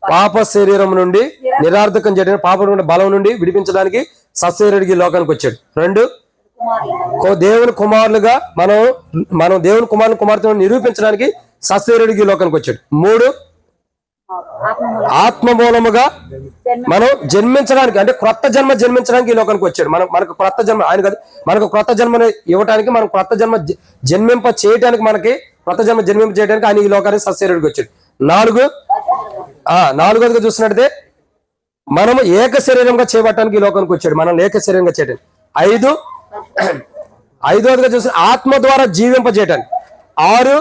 పాప శరీరం నుండి నిరార్థకం చేయడానికి, పాప బలం నుండి విడిపించడానికి సశరీరుడికి లోకానికి వచ్చాడు. 2, దేవుని కుమారులుగా మనం దేవుని కుమార్తెను నిరూపించడానికి సశరీరుడికి లోకానికి వచ్చాడు. 3, ఆత్మ మూలముగా మనం జన్మించడానికి అంటే క్రొత్త జన్మ జన్మించడానికి ఈ లోకానికి వచ్చాడు. మనకు క్రొత్త జన్మ ఆయన కాదు, మనకు క్రొత్త జన్మను ఇవ్వడానికి, మనం క్రొత్త జన్మ జన్మింప చేయడానికి, మనకి క్రొత్త జన్మ జన్మింప చేయడానికి ఆయన ఈ లోకానికి సశరీరుడికి వచ్చాడు. 4వదిగా చూసినట్టే మనము ఏక శరీరంగా చేయబట్టడానికి ఈ లోకానికి వచ్చాడు, మనం ఏక శరీరంగా చేయడానికి. 5వదిగా చూసి ఆత్మ ద్వారా జీవింపజేయటానికి. 6,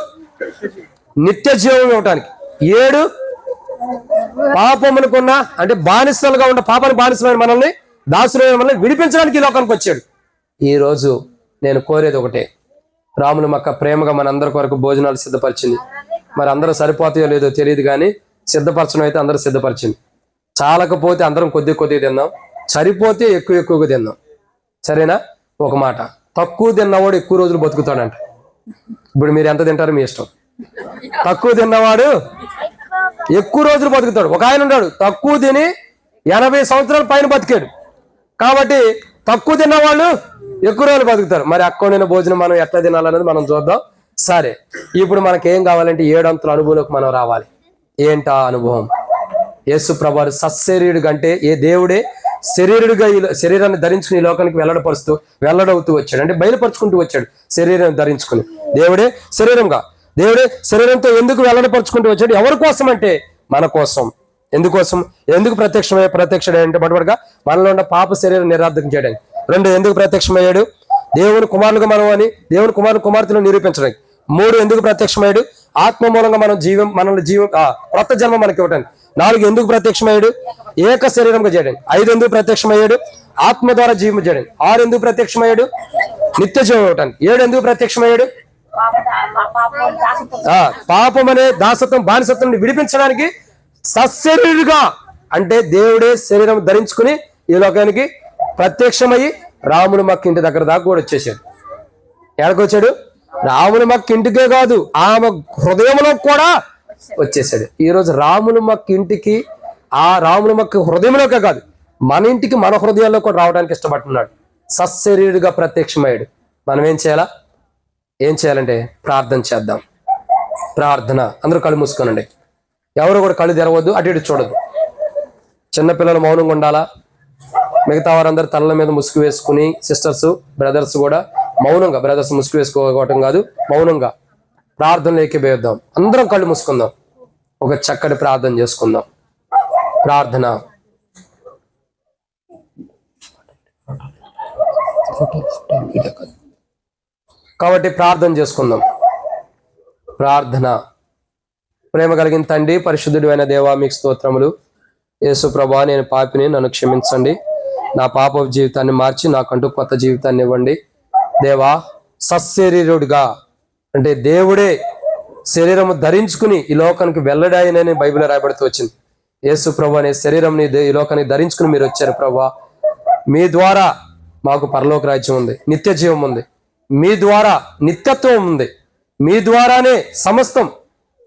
నిత్య జీవం ఇవ్వటానికి. 7, పాపమునుకున్న అంటే బానిసలుగా ఉన్న పాపానికి బానిసలైన మనల్ని, దాసులైన మనల్ని విడిపించడానికి ఈ లోకానికి వచ్చాడు. ఈ రోజు నేను కోరేది ఒకటే, రాముని మక్క ప్రేమగా మనందరి కొరకు భోజనాలు సిద్ధపరిచింది. మరి అందరూ సరిపోతాయో లేదో తెలియదు, కానీ సిద్ధపరచడం అయితే అందరూ సిద్ధపరిచింది. చాలకపోతే అందరం కొద్దిగా తిందాం, సరిపోతే ఎక్కువగా తిందాం. సరేనా? ఒక మాట, తక్కువ తిన్నవాడు ఎక్కువ రోజులు బతుకుతాడంట. ఇప్పుడు మీరు ఎంత తింటారో మీ ఇష్టం. తక్కువ తిన్నవాడు ఎక్కువ రోజులు బతుకుతాడు. ఒక ఆయన ఉన్నాడు తక్కువ తిని 80 సంవత్సరాల పైన బతికాడు. కాబట్టి తక్కువ తిన్న వాళ్ళు ఎక్కువ రోజులు బతుకుతారు. మరి అక్కడ భోజనం మనం ఎట్లా తినాలనేది మనం చూద్దాం. సరే, ఇప్పుడు మనకేం కావాలంటే 7 అంతుల అనుభవంలోకి మనం రావాలి. ఏంటా అనుభవం? యేసు ప్రభువు సశరీరుడు అంటే ఏ దేవుడే శరీరుడిగా శరీరాన్ని ధరించుకుని ఈ లోకానికి వెల్లడవుతూ వచ్చాడు. అంటే బయలుపరుచుకుంటూ వచ్చాడు శరీరాన్ని ధరించుకుని. దేవుడే శరీరంతో ఎందుకు వెల్లడపరుచుకుంటూ వచ్చాడు? ఎవరి కోసం అంటే మన కోసం. ఎందుకు ప్రత్యక్షుడు అంటే బడబడగా మనలో ఉన్న పాప శరీరం నిరార్థకం చేయడానికి. 2, ఎందుకు ప్రత్యక్షమయ్యాడు? దేవుని కుమారులుగా మనం అని దేవుని కుమార్తెను నిరూపించడానికి. 3, ఎందుకు ప్రత్యక్షమయ్యాడు? ఆత్మ మూలంగా మనల్ని కొత్త జన్మ మనకి ఇవ్వడానికి. 4, ఎందుకు ప్రత్యక్షమయ్యాడు? ఏక శరీరంగా చేయడానికి. 5, ఎందుకు ప్రత్యక్షమయ్యాడు? ఆత్మ ద్వారా జీవం చేయడానికి. 6, ఎందుకు ప్రత్యక్షమయ్యాడు? నిత్య జీవం ఇవ్వడానికి. 7, ఎందుకు ప్రత్యక్షమయ్యాడు? పాపం అనే దాసత్వం బానిసత్వం నుండి విడిపించడానికి సశరీరుగా అంటే దేవుడే శరీరం ధరించుకుని ఈ లోకానికి ప్రత్యక్షమయ్యి రాముని మక్క ఇంటి దగ్గర దాకా కూడా వచ్చేసాడు. ఎక్కడికి వచ్చాడు? రాముని మక్క ఇంటికే కాదు, ఆమె హృదయంలో కూడా వచ్చేసాడు. ఈరోజు రాముని మక్క ఇంటికి, ఆ రాముని మక్క హృదయంలోకే కాదు, మన ఇంటికి మన హృదయాల్లో కూడా రావడానికి ఇష్టపడుతున్నాడు. సశరీరుగా ప్రత్యక్షమయ్యాడు. మనం ఏం చేయాలంటే ప్రార్థన చేద్దాం. ప్రార్థన. అందరూ కళ్ళు మూసుకోనండి. ఎవరు కూడా కళ్ళు తెరవద్దు, అటు ఇటు చూడద్దు. చిన్నపిల్లలు మౌనంగా ఉండాలా. మిగతా వారందరూ తలల మీద ముసుగు వేసుకుని, సిస్టర్స్ బ్రదర్స్ కూడా మౌనంగా, బ్రదర్స్ ముసుగు వేసుకోవటం కాదు, మౌనంగా ప్రార్థనలు ఏకీభవిద్దాం. అందరం కళ్ళు మూసుకుందాం, ఒక చక్కటి ప్రార్థన చేసుకుందాం. ప్రార్థన. కాబట్టి ప్రార్థన చేసుకుందాం. ప్రార్థన. ప్రేమ కలిగిన తండ్రి, పరిశుద్ధుడు అయిన దేవా, మీకు స్తోత్రములు. యేసు ప్రభువా, నేను పాపిని, నన్ను క్షమించండి. నా పాప జీవితాన్ని మార్చి నాకంటూ కొత్త జీవితాన్ని ఇవ్వండి. దేవా, సశరీరుడుగా అంటే దేవుడే శరీరము ధరించుకుని ఈ లోకానికి వెళ్ళడాయనని బైబిల్ రాయబడుతూ వచ్చింది. యేసు ప్రభు అనే శరీరంని ఈ లోకానికి ధరించుకుని మీరు వచ్చారు ప్రభువా. మీ ద్వారా మాకు పరలోక రాజ్యం ఉంది, నిత్య జీవం ఉంది. మీ ద్వారా నిత్యత్వం ఉంది. మీ ద్వారానే సమస్తం.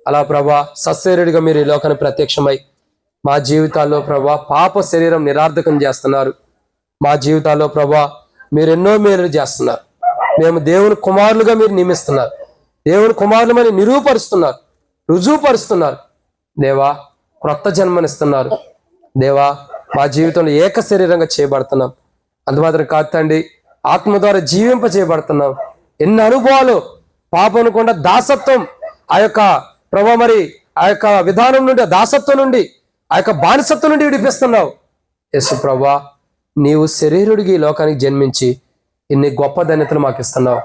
అలా ప్రభా సశరీరుడిగా మీరు ఈ లోకానికి ప్రత్యక్షమై మా జీవితాల్లో ప్రభా పాప శరీరం నిరార్థకం చేస్తున్నారు. మా జీవితాల్లో ప్రభా మీరు ఎన్నో మేలు చేస్తున్నారు. మేము దేవుని కుమారులుగా మీరు నియమిస్తున్నారు. దేవుని కుమారులమని రుజువుపరుస్తున్నారు. దేవా, క్రొత్త జన్మనిస్తున్నారు. దేవా, మా జీవితంలో ఏక శరీరంగా చేయబడుతున్నాం. అందుమాత్రం కాదు తండ్రి, ఆత్మ ద్వారా జీవింప చేయబడుతున్నాం. ఎన్ని అనుభవాలు. పాపం కూడా దాసత్వం, ఆ యొక్క ప్రభా మరి ఆ యొక్క విధానం నుండి, దాసత్వం నుండి, ఆ యొక్క బానిసత్వం నుండి విడిపిస్తున్నావు. యేసు ప్రభా, నీవు శరీరుడికి ఈ లోకానికి జన్మించి ఇన్ని గొప్ప ధన్యతలు మాకు ఇస్తున్నావు.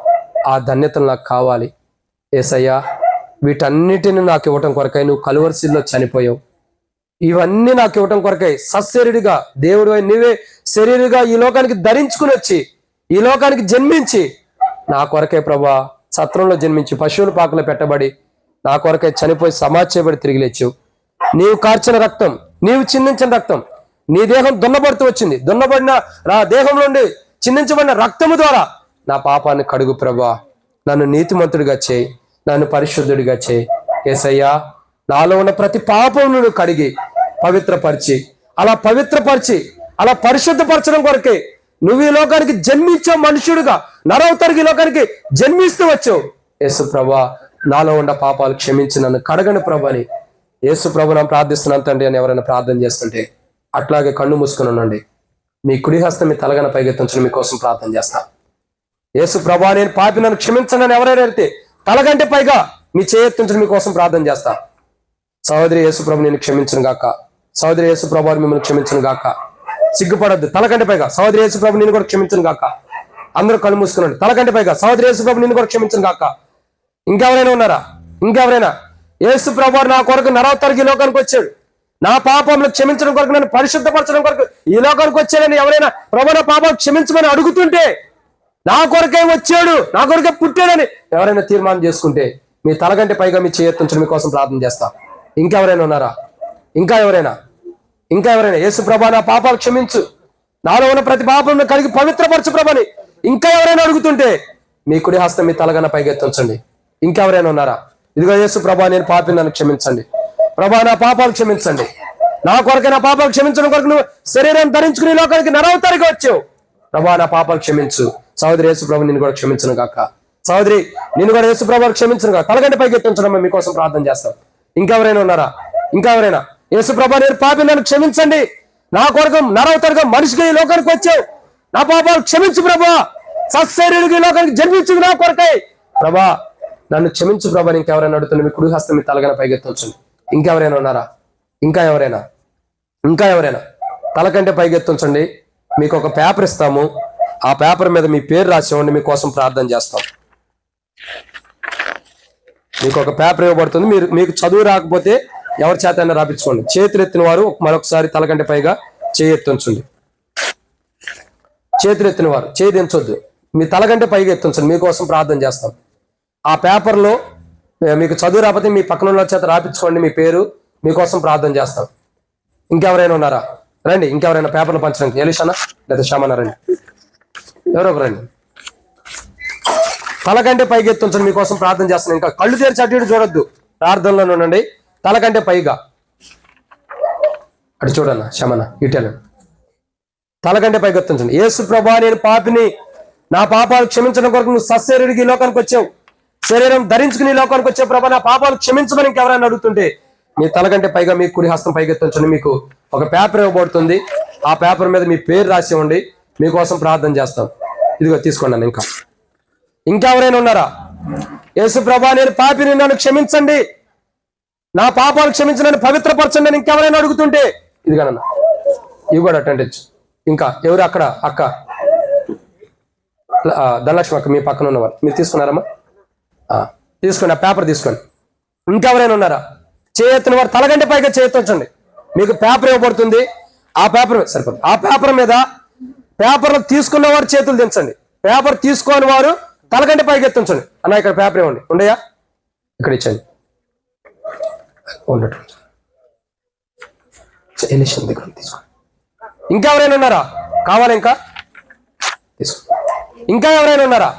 ఆ ధన్యతలు నాకు కావాలి యేసయ్యా. వీటన్నిటిని నాకు ఇవ్వటం కొరకై నువ్వు కలువరిశిల్లో చనిపోయావు. ఇవన్నీ నాకు ఇవ్వటం కొరకై సశరీరుడిగా దేవుడు నీవే శరీరుగా ఈ లోకానికి ధరించుకుని వచ్చి ఈ లోకానికి జన్మించి నా కొరకే ప్రభా సత్రంలో జన్మించి పశువుల పాకలో పెట్టబడి నా కొరకై చనిపోయి సమాధి చేయబడి తిరిగి లేచావు. నీవు కార్చిన రక్తం, నీవు చిందించిన రక్తం, నీ దేహం దున్నబడుతూ వచ్చింది. దున్నబడిన దేహం నుండి చిందించబడిన రక్తము ద్వారా నా పాపాన్ని కడుగు ప్రభా. నన్ను నీతిమంతుడిగా చేయి, నన్ను పరిశుద్ధుడిగా చేయి యేసయ్యా. నాలో ఉన్న ప్రతి పాపం నువ్వు కడిగి పవిత్రపరిచి అలా పరిశుద్ధపరచడం కొరకే నువ్వు ఈ లోకానికి జన్మించావు. మనుషుడుగా నరవతరికి ఈ లోకానికి జన్మిస్తూ వచ్చావు. యేసు ప్రభా, నాలో ఉన్న పాపాలు క్షమించి నన్ను కడగని ప్రభని యేసు ప్రభు నన్ను ప్రార్థిస్తున్నాను తండ్రి అని ఎవరైనా ప్రార్థన చేస్తుంటే అట్లాగే కళ్ళు మూసుకుని ఉండండి. మీ కుడి హస్తం మీ తలగన పైకెత్తించడం మీకోసం ప్రార్థన చేస్తా. యేసు ప్రభా, నేను పాపి, నన్ను క్షమించండి అని ఎవరైనా అయితే తలగంటే పైగా మీ చేయెత్తించడం మీకోసం ప్రార్థన చేస్తా. సహోదరి యేసు ప్రభు నేను క్షమించను గాక. సహోదరి యేసు ప్రభు మిమ్మల్ని క్షమించను గాక. సిగ్గుపడద్దు. తలకంటే పైగా సహోదరి యేసు ప్రభు నేను కూడా క్షమించను గాక. అందరూ కళ్ళు మూసుకున్నాడు. తలకంటే పైగా సహోదరి యేసు ప్రభు నేను కూడా క్షమించను గాక. ఇంకెవరైనా ఉన్నారా? ఇంకెవరైనా? యేసు ప్రభు నా కొరకు నరవతరికి లోకానికి వచ్చాడు. నా పాపంలో క్షమించడం కొరకు, నన్ను పరిశుద్ధపరచడం కొరకు ఈ లోకానికి వచ్చాడని ఎవరైనా ప్రభు నా పాపాలు క్షమించమని అడుగుతుంటే, నా కొరకే వచ్చాడు, నా కొరకే పుట్టాడని ఎవరైనా తీర్మానం చేసుకుంటే మీ తలకంటే పైగా మీ చేయెత్తించడం మీకోసం ప్రార్థన చేస్తా. ఇంకెవరైనా ఉన్నారా? ఇంకా ఎవరైనా? యేసు ప్రభా నా పాపాలు క్షమించు, నాలో ఉన్న ప్రతి పాపం కడిగి పవిత్రపరచు ప్రభని ఇంకా ఎవరైనా అడుగుతుంటే మీ కుడి హస్తం మీ తలగన పైకెత్తించండి. ఇంకెవరైనా ఉన్నారా? ఇదిగో యేసు ప్రభా, నేను పాపిని, నన్ను క్షమించండి. ప్రభా నా పాపాలు క్షమించండి, నా కొరకు నా పాపాలు క్షమించడం కొరకు నువ్వు శరీరం ధరించుకుని ఈ లోకానికి నరవతారిగా వచ్చావు. ప్రభా నా పాపాలు క్షమించు. సహోదరి యేసు ప్రభు నిన్ను కూడా క్షమించను గాక. సహోదరి నిన్ను కూడా యేసు ప్రభు క్షమించను గాక. తలగంట పైకి ఎత్తించడం మీకోసం ప్రార్థన చేస్తాం. ఇంకెవరైనా ఉన్నారా? ఇంకెవరైనా? యేసు ప్రభా నేను పాపి, నన్ను క్షమించండి, నా కొరకు నరవతారిగా మనిషిగా ఈ లోకానికి వచ్చావు, నా పాపాలు క్షమించు ప్రభా, సశరీరుడిగా ఈ లోకానికి జన్మించింది నా కొరకై, ప్రభా నన్ను క్షమించు ప్రభా. ఇంకెవరైనా అడుగుతున్నా మీ కుడి హస్తం మీ తలగన పైకి ఎత్తుంచండి. ఇంకెవరైనా ఉన్నారా? ఇంకా ఎవరైనా? ఇంకా ఎవరైనా? తలకంటే పైకి ఎత్తుంచండి. మీకు ఒక పేపర్ ఇస్తాము, ఆ పేపర్ మీద మీ పేరు రాసి ఇవ్వండి, మీకోసం ప్రార్థన చేస్తాం. మీకు ఒక పేపర్ ఇవ్వబడుతుంది. మీకు చదువు రాకపోతే ఎవరి చేత అయినా రాపించుకోండి. చేతులు ఎత్తిన వారు మరొకసారి తలకంటే పైగా చేయి ఎత్తుంచండి. చేతులు ఎత్తిన వారు చేయి దించొద్దు, మీ తలకంటే పైగా ఎత్తుంచండి, మీకోసం ప్రార్థన చేస్తాం. ఆ పేపర్లో మీకు చదువు రాకపోతే మీ పక్కన ఉన్న చేత రాపించుకోండి మీ పేరు, మీకోసం ప్రార్థన చేస్తాం. ఇంకెవరైనా ఉన్నారా? రండి. ఇంకెవరైనా పేపర్లు పంచడానికి? ఎలిషానా లేదా శ్యామనా? రండి, ఎవరో ఒక రండి. తలకంటే పైకి ఎత్తుంచండి, మీకోసం ప్రార్థన చేస్తాను. ఇంకా కళ్ళు తెరిచి అటు ఇటు చూడొద్దు, ప్రార్థనలో ఉండండి. తలకంటే పైగా అటు చూడన్న శ్యామన, ఇటేనండి. తలకంటే పైకి ఎత్తుంచండి. యేసు ప్రభా నేను పాపిని, నా పాపాలు క్షమించడం కొరకు నువ్వు సశరీరుడికి ఈ లోకానికి వచ్చావు, శరీరం ధరించుకుని ఈ లోకానికి వచ్చావు ప్రభా, నా పాపాలు క్షమించమని ఇంకెవరైనా అడుగుతుంటే మీ తలకంటే పైగా మీ కుడి హస్తం పైకి ఎత్తుంచండి. మీకు ఒక పేపర్ ఇవ్వబడుతుంది, ఆ పేపర్ మీద మీ పేరు రాసి ఇవ్వండి, మీకోసం ప్రార్థన చేస్తాం. ఇదిగో తీసుకోండి. ఇంకా ఇంకెవరైనా ఉన్నారా? యేసు ప్రభా నేను పాపిని, నన్ను క్షమించండి, నా పాపాలు క్షమించండి, పవిత్రపరచండి అని ఇంకెవరైనా అడుగుతుంటే ఇదిగోనన్నా, ఇవి కూడా అటెండ్. ఇంకా ఎవరు? అక్కడ అక్క ధనలక్ష్మి అక్క, మీ పక్కన ఉన్నవారు, మీరు తీసుకున్నారమ్మా? తీసుకోండి, ఆ పేపర్ తీసుకోండి. ఇంకెవరైనా ఉన్నారా? చేయెత్తిన వారు తలగంటే పైగా చేయెత్తుంచండి. మీకు పేపర్ ఇవ్వబడుతుంది, ఆ పేపర్ సరిపోతుంది. ఆ పేపర్ మీద పేపర్లు తీసుకున్న వారు చేతులు దించండి, పేపర్ తీసుకోని వారు తలగంటే పైకి ఎత్తుంచండి. అన్న ఇక్కడ పేపర్ ఇవ్వండి, ఉండయా ఇక్కడ ఇచ్చండి. ఉండటం తీసుకోండి. ఇంకెవరైనా ఉన్నారా? కావాలి ఇంకా? తీసుకో. ఇంకా ఎవరైనా ఉన్నారా?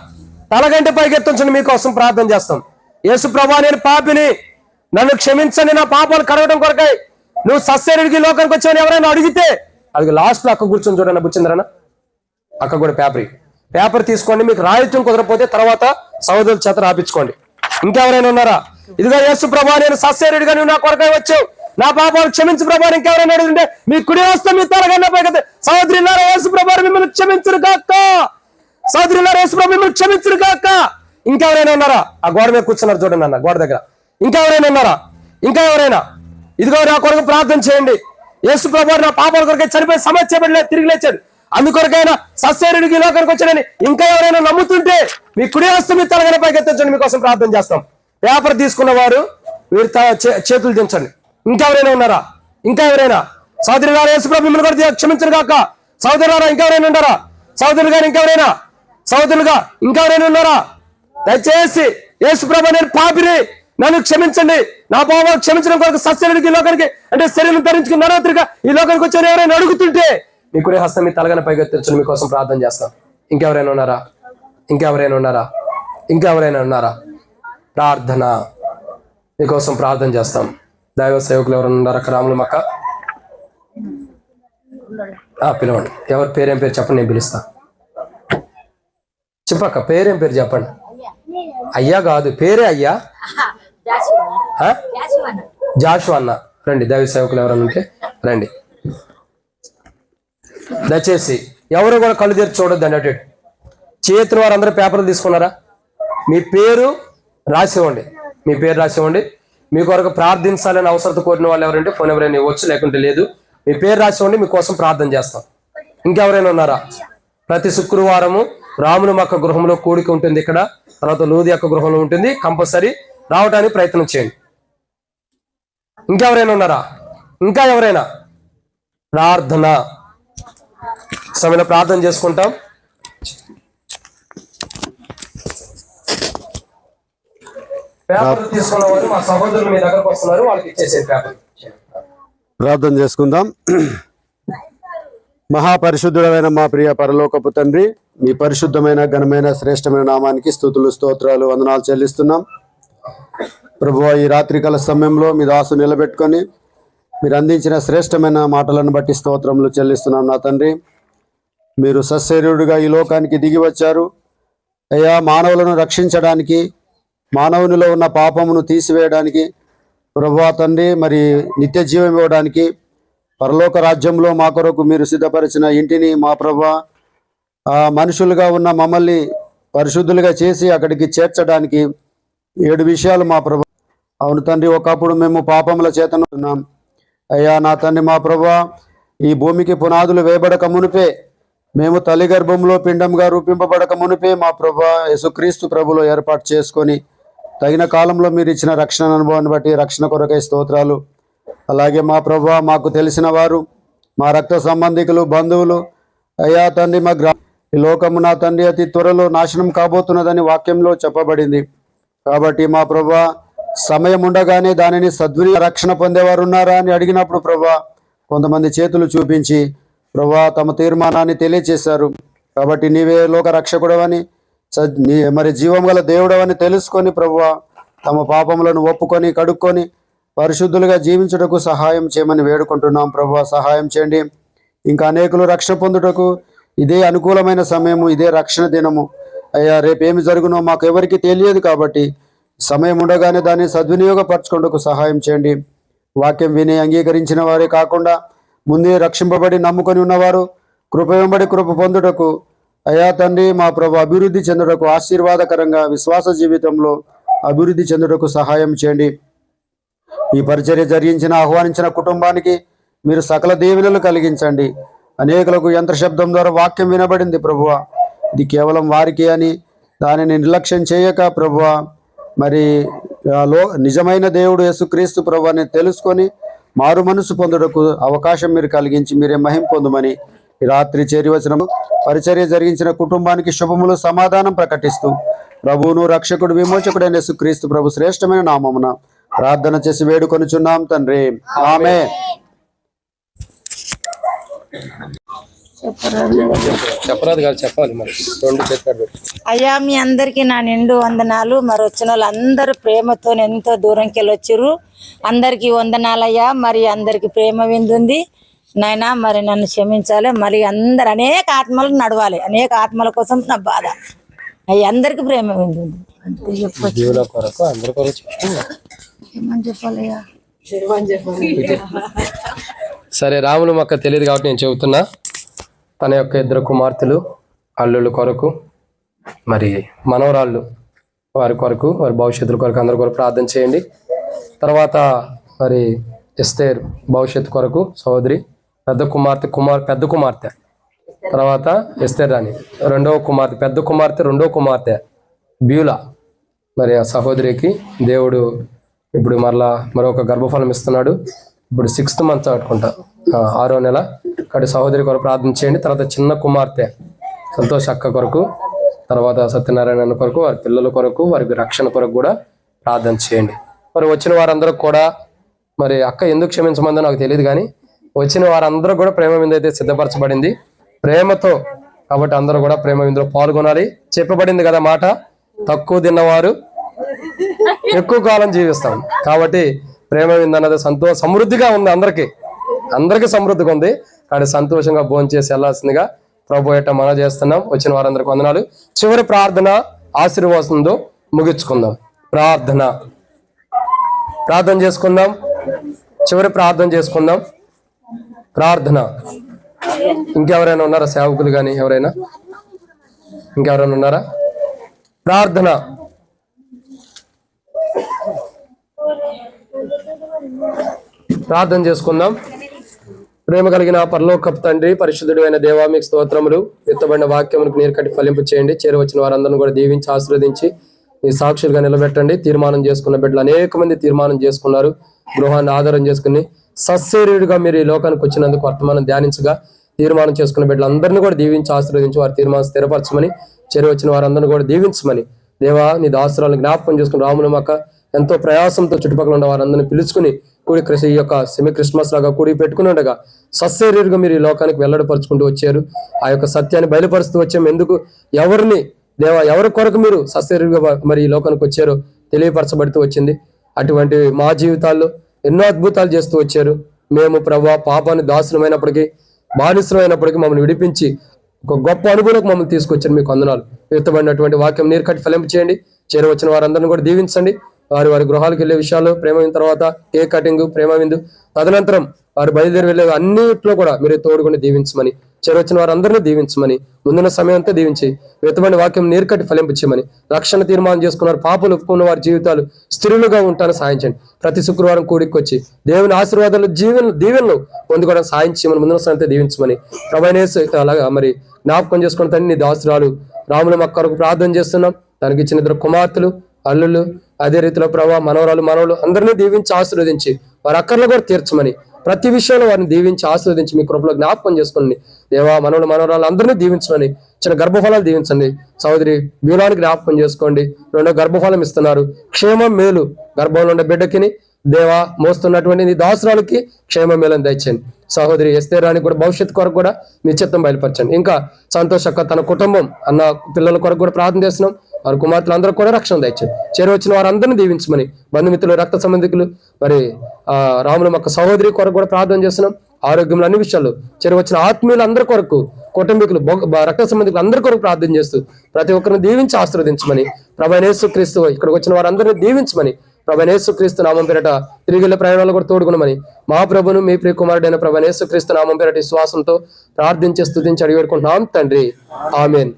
తలగంటే పైకి ఎత్తుంచండి, మీకోసం ప్రార్థన చేస్తాం. యేసు ప్రభా నేను పాపిని, నన్ను క్షమించండి, నా పాపాలు కడగడం కొరకై నువ్వు సశరీరుడికి లోకానికి వచ్చావని ఎవరైనా అడిగితే అది లాస్ట్ లో అక్క కూర్చొని చూడండి. బుచ్చిందరన్న అక్క కూడా పేపర్ తీసుకోండి. మీకు రాయటం కుదరపోతే తర్వాత సహోదరుల చేత రాపించుకోండి. ఇంకెవరైనా ఉన్నారా? ఇదిగో యేసు ప్రభా నేను సశరీరుడిగా నువ్వు నా కొరకై వచ్చావు, నా పాపాలు క్షమించు ప్రభా. ఇంకెవరైనా అడుగుతుంటే మీ కుడి వస్తే మీ తలగంటే పైకి సహోదరులారా యేసు ప్రభా మిమ్మల్ని క్షమించును గాక, సహోదరులారా యేసు ప్రభా మిమ్మల్ని క్షమించును గాక. ఇంకెవరైనా ఉన్నారా? ఆ గోడ మీద కూర్చున్నారు చూడండి అన్న, గోడ దగ్గర. ఇంకెవరైనా ఉన్నారా? ఇంకా ఎవరైనా? ఇదిగో నా కొరకు ప్రార్థన చేయండి. యేసు ప్రభు నా పాపాల కొరకై చనిపోయి సమస్య చేయబడలేదు, తిరిగి లేచాడు, అందుకొరకైనా సశరీరుడికి ఈ లోకానికి వచ్చాడని ఇంకా ఎవరైనా నమ్ముతుంటే మీ కుడి హస్తం మీ తలగంటే పైకి ఎత్తించండి, మీకోసం ప్రార్థన చేస్తాం. పేపర్ తీసుకున్న వారు మీరు చేతులు దించండి. ఇంకెవరైనా ఉన్నారా? ఇంకా ఎవరైనా? సహోదరులారా యేసు ప్రభు మిమ్మల్ని కూడా క్షమించను గాక. సహోదరులారా ఇంకెవరైనా ఉన్నారా? సహోదరులు గారు ఇంకెవరైనా? సహోదరులుగా ఇంకెవరైనా ఉన్నారా? దయచేసి యేసు ప్రభు నేను పాపిని, నన్ను క్షమించండి, నా పాపాలు క్షమించడం కొరకు సశరీరుడికి ఈ లోకానికి అంటే శరీరం ధరించుకుని నరవతిగా ఈ లోకానికి వచ్చారు ఎవరైనా అడుగుతుంటే మీ కుడి హస్తం మీ తలగన పైకి ఎత్తించండి, మీకోసం ప్రార్థన చేస్తాం. ఇంకెవరైనా ఉన్నారా? ఇంకెవరైనా ఉన్నారా? ఇంకెవరైనా ఉన్నారా? ప్రార్థన, మీకోసం ప్రార్థన చేస్తాం. దైవ సేవకులు ఎవరైనా ఉన్నారా? అక్కడ రాములమ్మ అక్క పిలవండి. ఎవరి పేరేం పేరు చెప్పండి, నేను పిలుస్తా. చెప్పక్క పేరేం పేరు చెప్పండి. అయ్యా కాదు, పేరే అయ్యా. జాషు అన్న రండి. దైవ సేవకులు ఎవరైనా ఉంటే రండి. దయచేసి ఎవరు కూడా కళ్ళు తెరిచి చూడొద్దు అన్నట్టు. చేతులు వారు అందరూ పేపర్లు తీసుకున్నారా? మీ పేరు రాసివ్వండి, మీ పేరు రాసివ్వండి. మీ కొరకు ప్రార్థించాలని అవసరత కోరిన వాళ్ళు ఎవరంటే ఫోన్ ఎవరైనా ఇవ్వచ్చు, లేకుంటే లేదు. మీ పేరు రాసివ్వండి, మీకోసం ప్రార్థన చేస్తాం. ఇంకెవరైనా ఉన్నారా? ప్రతి శుక్రవారము రాముని అక్క గృహంలో కూడిక ఉంటుంది, ఇక్కడ తర్వాత లూది అక్క గృహంలో ఉంటుంది. కంపల్సరీ రావడానికి ప్రయత్నం చేయండి. ఇంకెవరైనా ఉన్నారా? ఇంకా ఎవరైనా? ప్రార్థన సమయంలో ప్రార్థన చేసుకుంటాం. పేపర్ తీసుకున్న వారు మా సహోదరులు మీ దగ్గరకు వస్తున్నారు, వాళ్ళకి ఇచ్చేసే పేపర్. ప్రార్థన చేసుకుందాం. మహాపరిశుద్ధుడమైన మా ప్రియ పరలోకపు తండ్రి, మీ పరిశుద్ధమైన ఘనమైన శ్రేష్టమైన నామానికి స్తుతులు స్తోత్రాలు వందనాలు చెల్లిస్తున్నాం. ప్రభువా, ఈ రాత్రికాల సమయంలో మీ దాసు నిలబెట్టుకొని మీరు అందించిన శ్రేష్టమైన మాటలను బట్టి స్తోత్రములు చెల్లిస్తున్నాం నా తండ్రి. మీరు సశరీరుడిగా ఈ లోకానికి దిగి వచ్చారు అయ్యా, మానవులను రక్షించడానికి, మానవునిలో ఉన్న పాపమును తీసివేయడానికి ప్రభువా తండ్రి, మరి నిత్య జీవం ఇవ్వడానికి పరలోక రాజ్యంలో మా కొరకు మీరు సిద్ధపరిచిన ఇంటిని మా ప్రభువా మనుషులుగా ఉన్న మమ్మల్ని పరిశుద్ధులుగా చేసి అక్కడికి చేర్చడానికి 7 విషయాలు మా ప్రభు. అవును తండ్రి, ఒకప్పుడు మేము పాపముల చేతనున్నాం అయ్యా నా తండ్రి. మా ప్రభువా, ఈ భూమికి పునాదులు వేయబడక మునిపే, మేము తల్లి గర్భంలో పిండంగా రూపింపబడక మునిపే మా ప్రభువా యేసుక్రీస్తు ప్రభులో ఏర్పాటు చేసుకొని తగిన కాలంలో మీరు ఇచ్చిన రక్షణ అనుభవాన్ని బట్టి రక్షణ కొరకై స్తోత్రాలు. అలాగే మా ప్రభువా, మాకు తెలిసిన వారు, మా రక్త సంబంధికులు, బంధువులు అయ్యా తండ్రి, మా ఈ లోకము నా తండ్రి అతి త్వరలో నాశనం కాబోతున్నదని వాక్యంలో చెప్పబడింది. కాబట్టి మా ప్రభువా, సమయం ఉండగానే దానిని రక్షణ పొందేవారు ఉన్నారా అని అడిగినప్పుడు ప్రభువా కొంతమంది చేతులు చూపించి ప్రభువా తమ తీర్మానాన్ని తెలియచేశారు. కాబట్టి నీవే లోక రక్షకుడవని, మరి జీవం గల దేవుడవని తెలుసుకొని ప్రభువా తమ పాపములను ఒప్పుకొని కడుక్కొని పరిశుద్ధులుగా జీవించుటకు సహాయం చేయమని వేడుకుంటున్నాం. ప్రభువా సహాయం చేయండి. ఇంకా అనేకులు రక్షణ పొందుటకు ఇదే అనుకూలమైన సమయము, ఇదే రక్షణ దినము అయ్యా. రేపేమి జరుగునో మాకు ఎవరికి తెలియదు, కాబట్టి సమయం ఉండగానే దాన్ని సద్వినియోగపరచుకుంటకు సహాయం చేయండి. వాక్యం విని అంగీకరించిన వారే కాకుండా ముందే రక్షింపబడి నమ్ముకొని ఉన్నవారు కృప వెంబడి కృప పొందుటకు అయ్యా తండ్రి మా ప్రభు అభివృద్ధి చెందుటకు, ఆశీర్వాదకరంగా విశ్వాస జీవితంలో అభివృద్ధి చెందుటకు సహాయం చేయండి. ఈ పరిచర్య జరిగించిన ఆహ్వానించిన కుటుంబానికి మీరు సకల దీవెనలు కలిగించండి. అనేకులకు యంత్ర శబ్దం ద్వారా వాక్యం వినబడింది ప్రభువా, ఇది కేవలం వారికి అని దానిని నిర్లక్ష్యం చేయక ప్రభువా, మరి నిజమైన దేవుడు యేసుక్రీస్తు ప్రభువాని తెలుసుకొని మారు మనసు పొందుటకు అవకాశం మీరు కలిగించి మీరే మహిమ పొందుమని ఈ రాత్రి చేరి వచ్చిన పరిచర్య జరిగించిన కుటుంబానికి శుభములు సమాధానం ప్రకటిస్తూ ప్రభువును రక్షకుడు విమోచకుడైన యేసుక్రీస్తు ప్రభు శ్రేష్టమైన నామమున ప్రార్థన చేసి వేడుకొనుచున్నాం తండ్రి, ఆమేన్. చెప్పరాదు కాదు, చెప్పాలి మరి. 2 చెప్పారు. అయ్యా, మీ అందరికి నా నిండు వందనాలు. మరి వచ్చిన వాళ్ళందరూ ప్రేమతో ఎంతో దూరంకి వెళ్ళి వచ్చారు. అందరికి వందనాలయ్యా. మరి అందరికి ప్రేమ విందుంది నాయన. మరి నన్ను క్షమించాలి. మరి అందరు అనేక ఆత్మలకు నడవాలి. అనేక ఆత్మల కోసం నా బాధ అయ్యా. అందరికి ప్రేమ విందుంది. ఏమని చెప్పాలయ్యా? సరే, రాములు మాకు తెలియదు కాబట్టి నేను చెబుతున్నా. తన యొక్క 2 కుమార్తెలు, అల్లుళ్ళ కొరకు, మరి మనవరాళ్ళు వారి కొరకు, వారి భవిష్యత్తుల కొరకు అందరి కొరకు ప్రార్థన చేయండి. తర్వాత మరి ఎస్తేర్ భవిష్యత్తు కొరకు సహోదరి, పెద్ద కుమార్తె తర్వాత ఎస్తేర్ రాణి, పెద్ద కుమార్తె, 2వ కుమార్తె బ్యూలా. మరి ఆ సహోదరికి దేవుడు ఇప్పుడు మరొక గర్భఫలం ఇస్తున్నాడు. ఇప్పుడు 6th మంత్ ఆడుకుంటా, 6వ నెల. కాబట్టి సహోదరి కొరకు ప్రార్థన చేయండి. తర్వాత చిన్న కుమార్తె సంతోష్ అక్క కొరకు, తర్వాత సత్యనారాయణ కొరకు, వారి పిల్లల కొరకు, వారికి రక్షణ కొరకు కూడా ప్రార్థన చేయండి. మరి వచ్చిన వారందరూ కూడా, మరి అక్క ఎందుకు క్షమించమందో నాకు తెలియదు, కానీ వచ్చిన వారందరూ కూడా ప్రేమ విందు అయితే సిద్ధపరచబడింది ప్రేమతో. కాబట్టి అందరూ కూడా ప్రేమ విందులో పాల్గొనాలి. చెప్పబడింది కదా మాట, తక్కువ తిన్నవారు ఎక్కువ కాలం జీవిస్తాం. కాబట్టి ప్రేమ విందు అన్నది సమృద్ధిగా ఉంది, అందరికీ సమృద్ధిగా ఉంది. కాబట్టి సంతోషంగా భోజనం చేసి వెళ్ళాల్సిందిగా ప్రభు ఎట్ట మనం చేస్తున్నాం. వచ్చిన వారందరికీ వందనాలు. చివరి ప్రార్థన ఆశీర్వాదంతో ముగించుకుందాం. ప్రార్థన చేసుకుందాం. చివరి ప్రార్థన చేసుకుందాం. ప్రార్థన. ఇంకెవరైనా ఉన్నారా? సేవకులు కానీ ఎవరైనా ఇంకెవరైనా ఉన్నారా? ప్రార్థన. ప్రార్థన చేసుకుందాం. ప్రేమ కలిగిన పరలోకపు తండ్రి, పరిశుద్ధుడు అయిన దేవా, మీకు స్తోత్రములు. ఎత్తబడిన వాక్యములకు నీరు కట్టి ఫలింపు చేయండి. చేరువచ్చిన వారందరినీ కూడా దీవించి ఆశీర్వదించి మీ సాక్షులుగా నిలబెట్టండి. తీర్మానం చేసుకున్న బిడ్డలు అనేక మంది తీర్మానం చేసుకున్నారు. గృహాన్ని ఆధారం చేసుకుని సశరీరుడిగా మీరు ఈ లోకానికి వచ్చినందుకు వర్తమానం ధ్యానించగా తీర్మానం చేసుకున్న బిడ్డలందరినీ కూడా దీవించి ఆశీర్వదించి వారి తీర్మానం స్థిరపరచమని, చేరువచ్చిన వారందరినీ కూడా దీవించమని దేవా, నీ దాసురాలను జ్ఞాపకం చేసుకుని రాములు మాక ఎంతో ప్రయాసంతో చుట్టుపక్కల ఉన్న వారందరినీ పిలుచుకుని కూడి ఈ యొక్క సెమీ క్రిస్మస్ లాగా కూడి పెట్టుకుని ఉండగా సశరీరుగా మీరు ఈ లోకానికి వెల్లడిపరుచుకుంటూ వచ్చారు. ఆ యొక్క సత్యాన్ని బయలుపరుస్తూ వచ్చాము. ఎందుకు, ఎవరి కొరకు మీరు సశరీరుగా మరి ఈ లోకానికి వచ్చారో తెలియపరచబడుతూ వచ్చింది. అటువంటి మా జీవితాల్లో ఎన్నో అద్భుతాలు చేస్తూ వచ్చారు. మేము ప్రభా పాపాన్ని దాసులమైనప్పటికీ బానిసమైనప్పటికీ మమ్మల్ని విడిపించి ఒక గొప్ప అనుభవంలోకి మమ్మల్ని తీసుకొచ్చారు. మీకు వందనాలు. ఎత్తబడినటువంటి వాక్యం నీరు కట్టి ఫలింపు చేయండి. చేరవచ్చిన వారందరిని కూడా దీవించండి. వారి గృహాలకు వెళ్ళే విషయాలు, ప్రేమ విందు తర్వాత కేక్ కటింగ్, ప్రేమ విందు, తదనంతరం వారు బయలుదేరి వెళ్ళే అన్నిట్లో కూడా మీరు తోడుకొని దీవించమని, చేరవచ్చిన వారందరినీ దీవించమని, ముందున్న సమయంతో దీవించి వెతబడిన వాక్యం నీరు కట్టి ఫలింపచేయమని, రక్షణ తీర్మానం చేసుకున్నారు పాపలు ఒప్పుకున్న వారి జీవితాలు స్థిరులుగా ఉంటాను సాయించండి. ప్రతి శుక్రవారం కూడికొచ్చి దేవుని ఆశీర్వాదాలు దీవెనలు పొందుకోవడం సాయం చేయమని, ముందున్న సమయంతో దీవించమని ప్రభానేసు అలాగా మరి జ్ఞాపకం చేసుకున్న తండ్రి నీ దాసురాలు రాముల మక్క కొరకు ప్రార్థన చేస్తున్నాం. దానికి ఇచ్చిన ఇద్దరు కుమార్తెలు, అల్లుళ్ళు, అదే రీతిలో ప్రభావ మనవలు అందరినీ దీవించి ఆశీర్వదించి వారి అక్కర్లు కూడా తీర్చమని, ప్రతి విషయంలో వారిని దీవించి ఆశీర్వదించి మీ కృపలో జ్ఞాపకం చేసుకోండి. దేవా మనవరాలు అందరినీ దీవించమని, చిన్న గర్భఫలాలు దీవించండి. సహోదరి బ్యూలానికి జ్ఞాపకం చేసుకోండి. 2వ గర్భఫలం ఇస్తున్నారు. క్షేమం మేలు గర్భంలో ఉండే బిడ్డకిని దేవా మోస్తున్నటువంటి నీ దాసురాలకి క్షేమ మేలను దయచేయండి. సహోదరి ఎస్తేరానికి కూడా భవిష్యత్తు కొరకు కూడా మీ చిత్తం బయలుపరచండి. ఇంకా సంతోషక్క తన కుటుంబం అన్న పిల్లల కొరకు కూడా ప్రార్థన చేస్తున్నాం. వారి కుమార్తెలు అందరూ కూడా రక్షణ దయచేయండి. చేరవచ్చిన వారందరినీ దీవించమని, బంధుమిత్రులు, రక్త సంబంధికులు, మరి రాముల మొక్క సహోదరి కొరకు కూడా ప్రార్థన చేస్తున్నాం. ఆరోగ్యంలో అన్ని విషయాలు చేరవచ్చిన ఆత్మీయులు అందరి కొరకు, కుటుంబీకులు, రక్త సంబంధికులు అందరి కొరకు ప్రార్థన చేస్తూ ప్రతి ఒక్కరిని దీవించి ఆశీర్వదించమని, ప్రభు యేసుక్రీస్తు ఇక్కడికి వచ్చిన వారందరినీ దీవించమని, ప్రభు యేసుక్రీస్తు నామం పేరట తిరిగి ప్రయాణాలు కూడా తోడుకునమని, మా ప్రభును మీ ప్రియ కుమారుడైన ప్రభు యేసుక్రీస్తు నామం పేరట విశ్వాసంతో ప్రార్థించి స్తుతించి అడిగి పెట్టుకుంటున్నాం తండ్రి, ఆమేన్.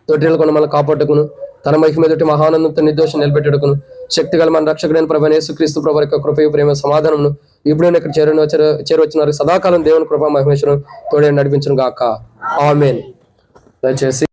తొట్టిల్కొని మనల్ని కాపాడుకును, తన మహిమ ఎదుటి మహానందంతో నిర్దోషం నిలబెట్టుకును, శక్తిగల మన రక్షకుడైన ప్రభు యేసుక్రీస్తు ప్రభు యొక్క కృపయు ప్రేమ సమాధానమును ఇప్పుడైనా ఇక్కడ చేరవచ్చిన వారికి సదాకాలం దేవుని కృప మహిమేశ్వరం తోడే నడిపించును గాక, ఆమేన్. దయచేసి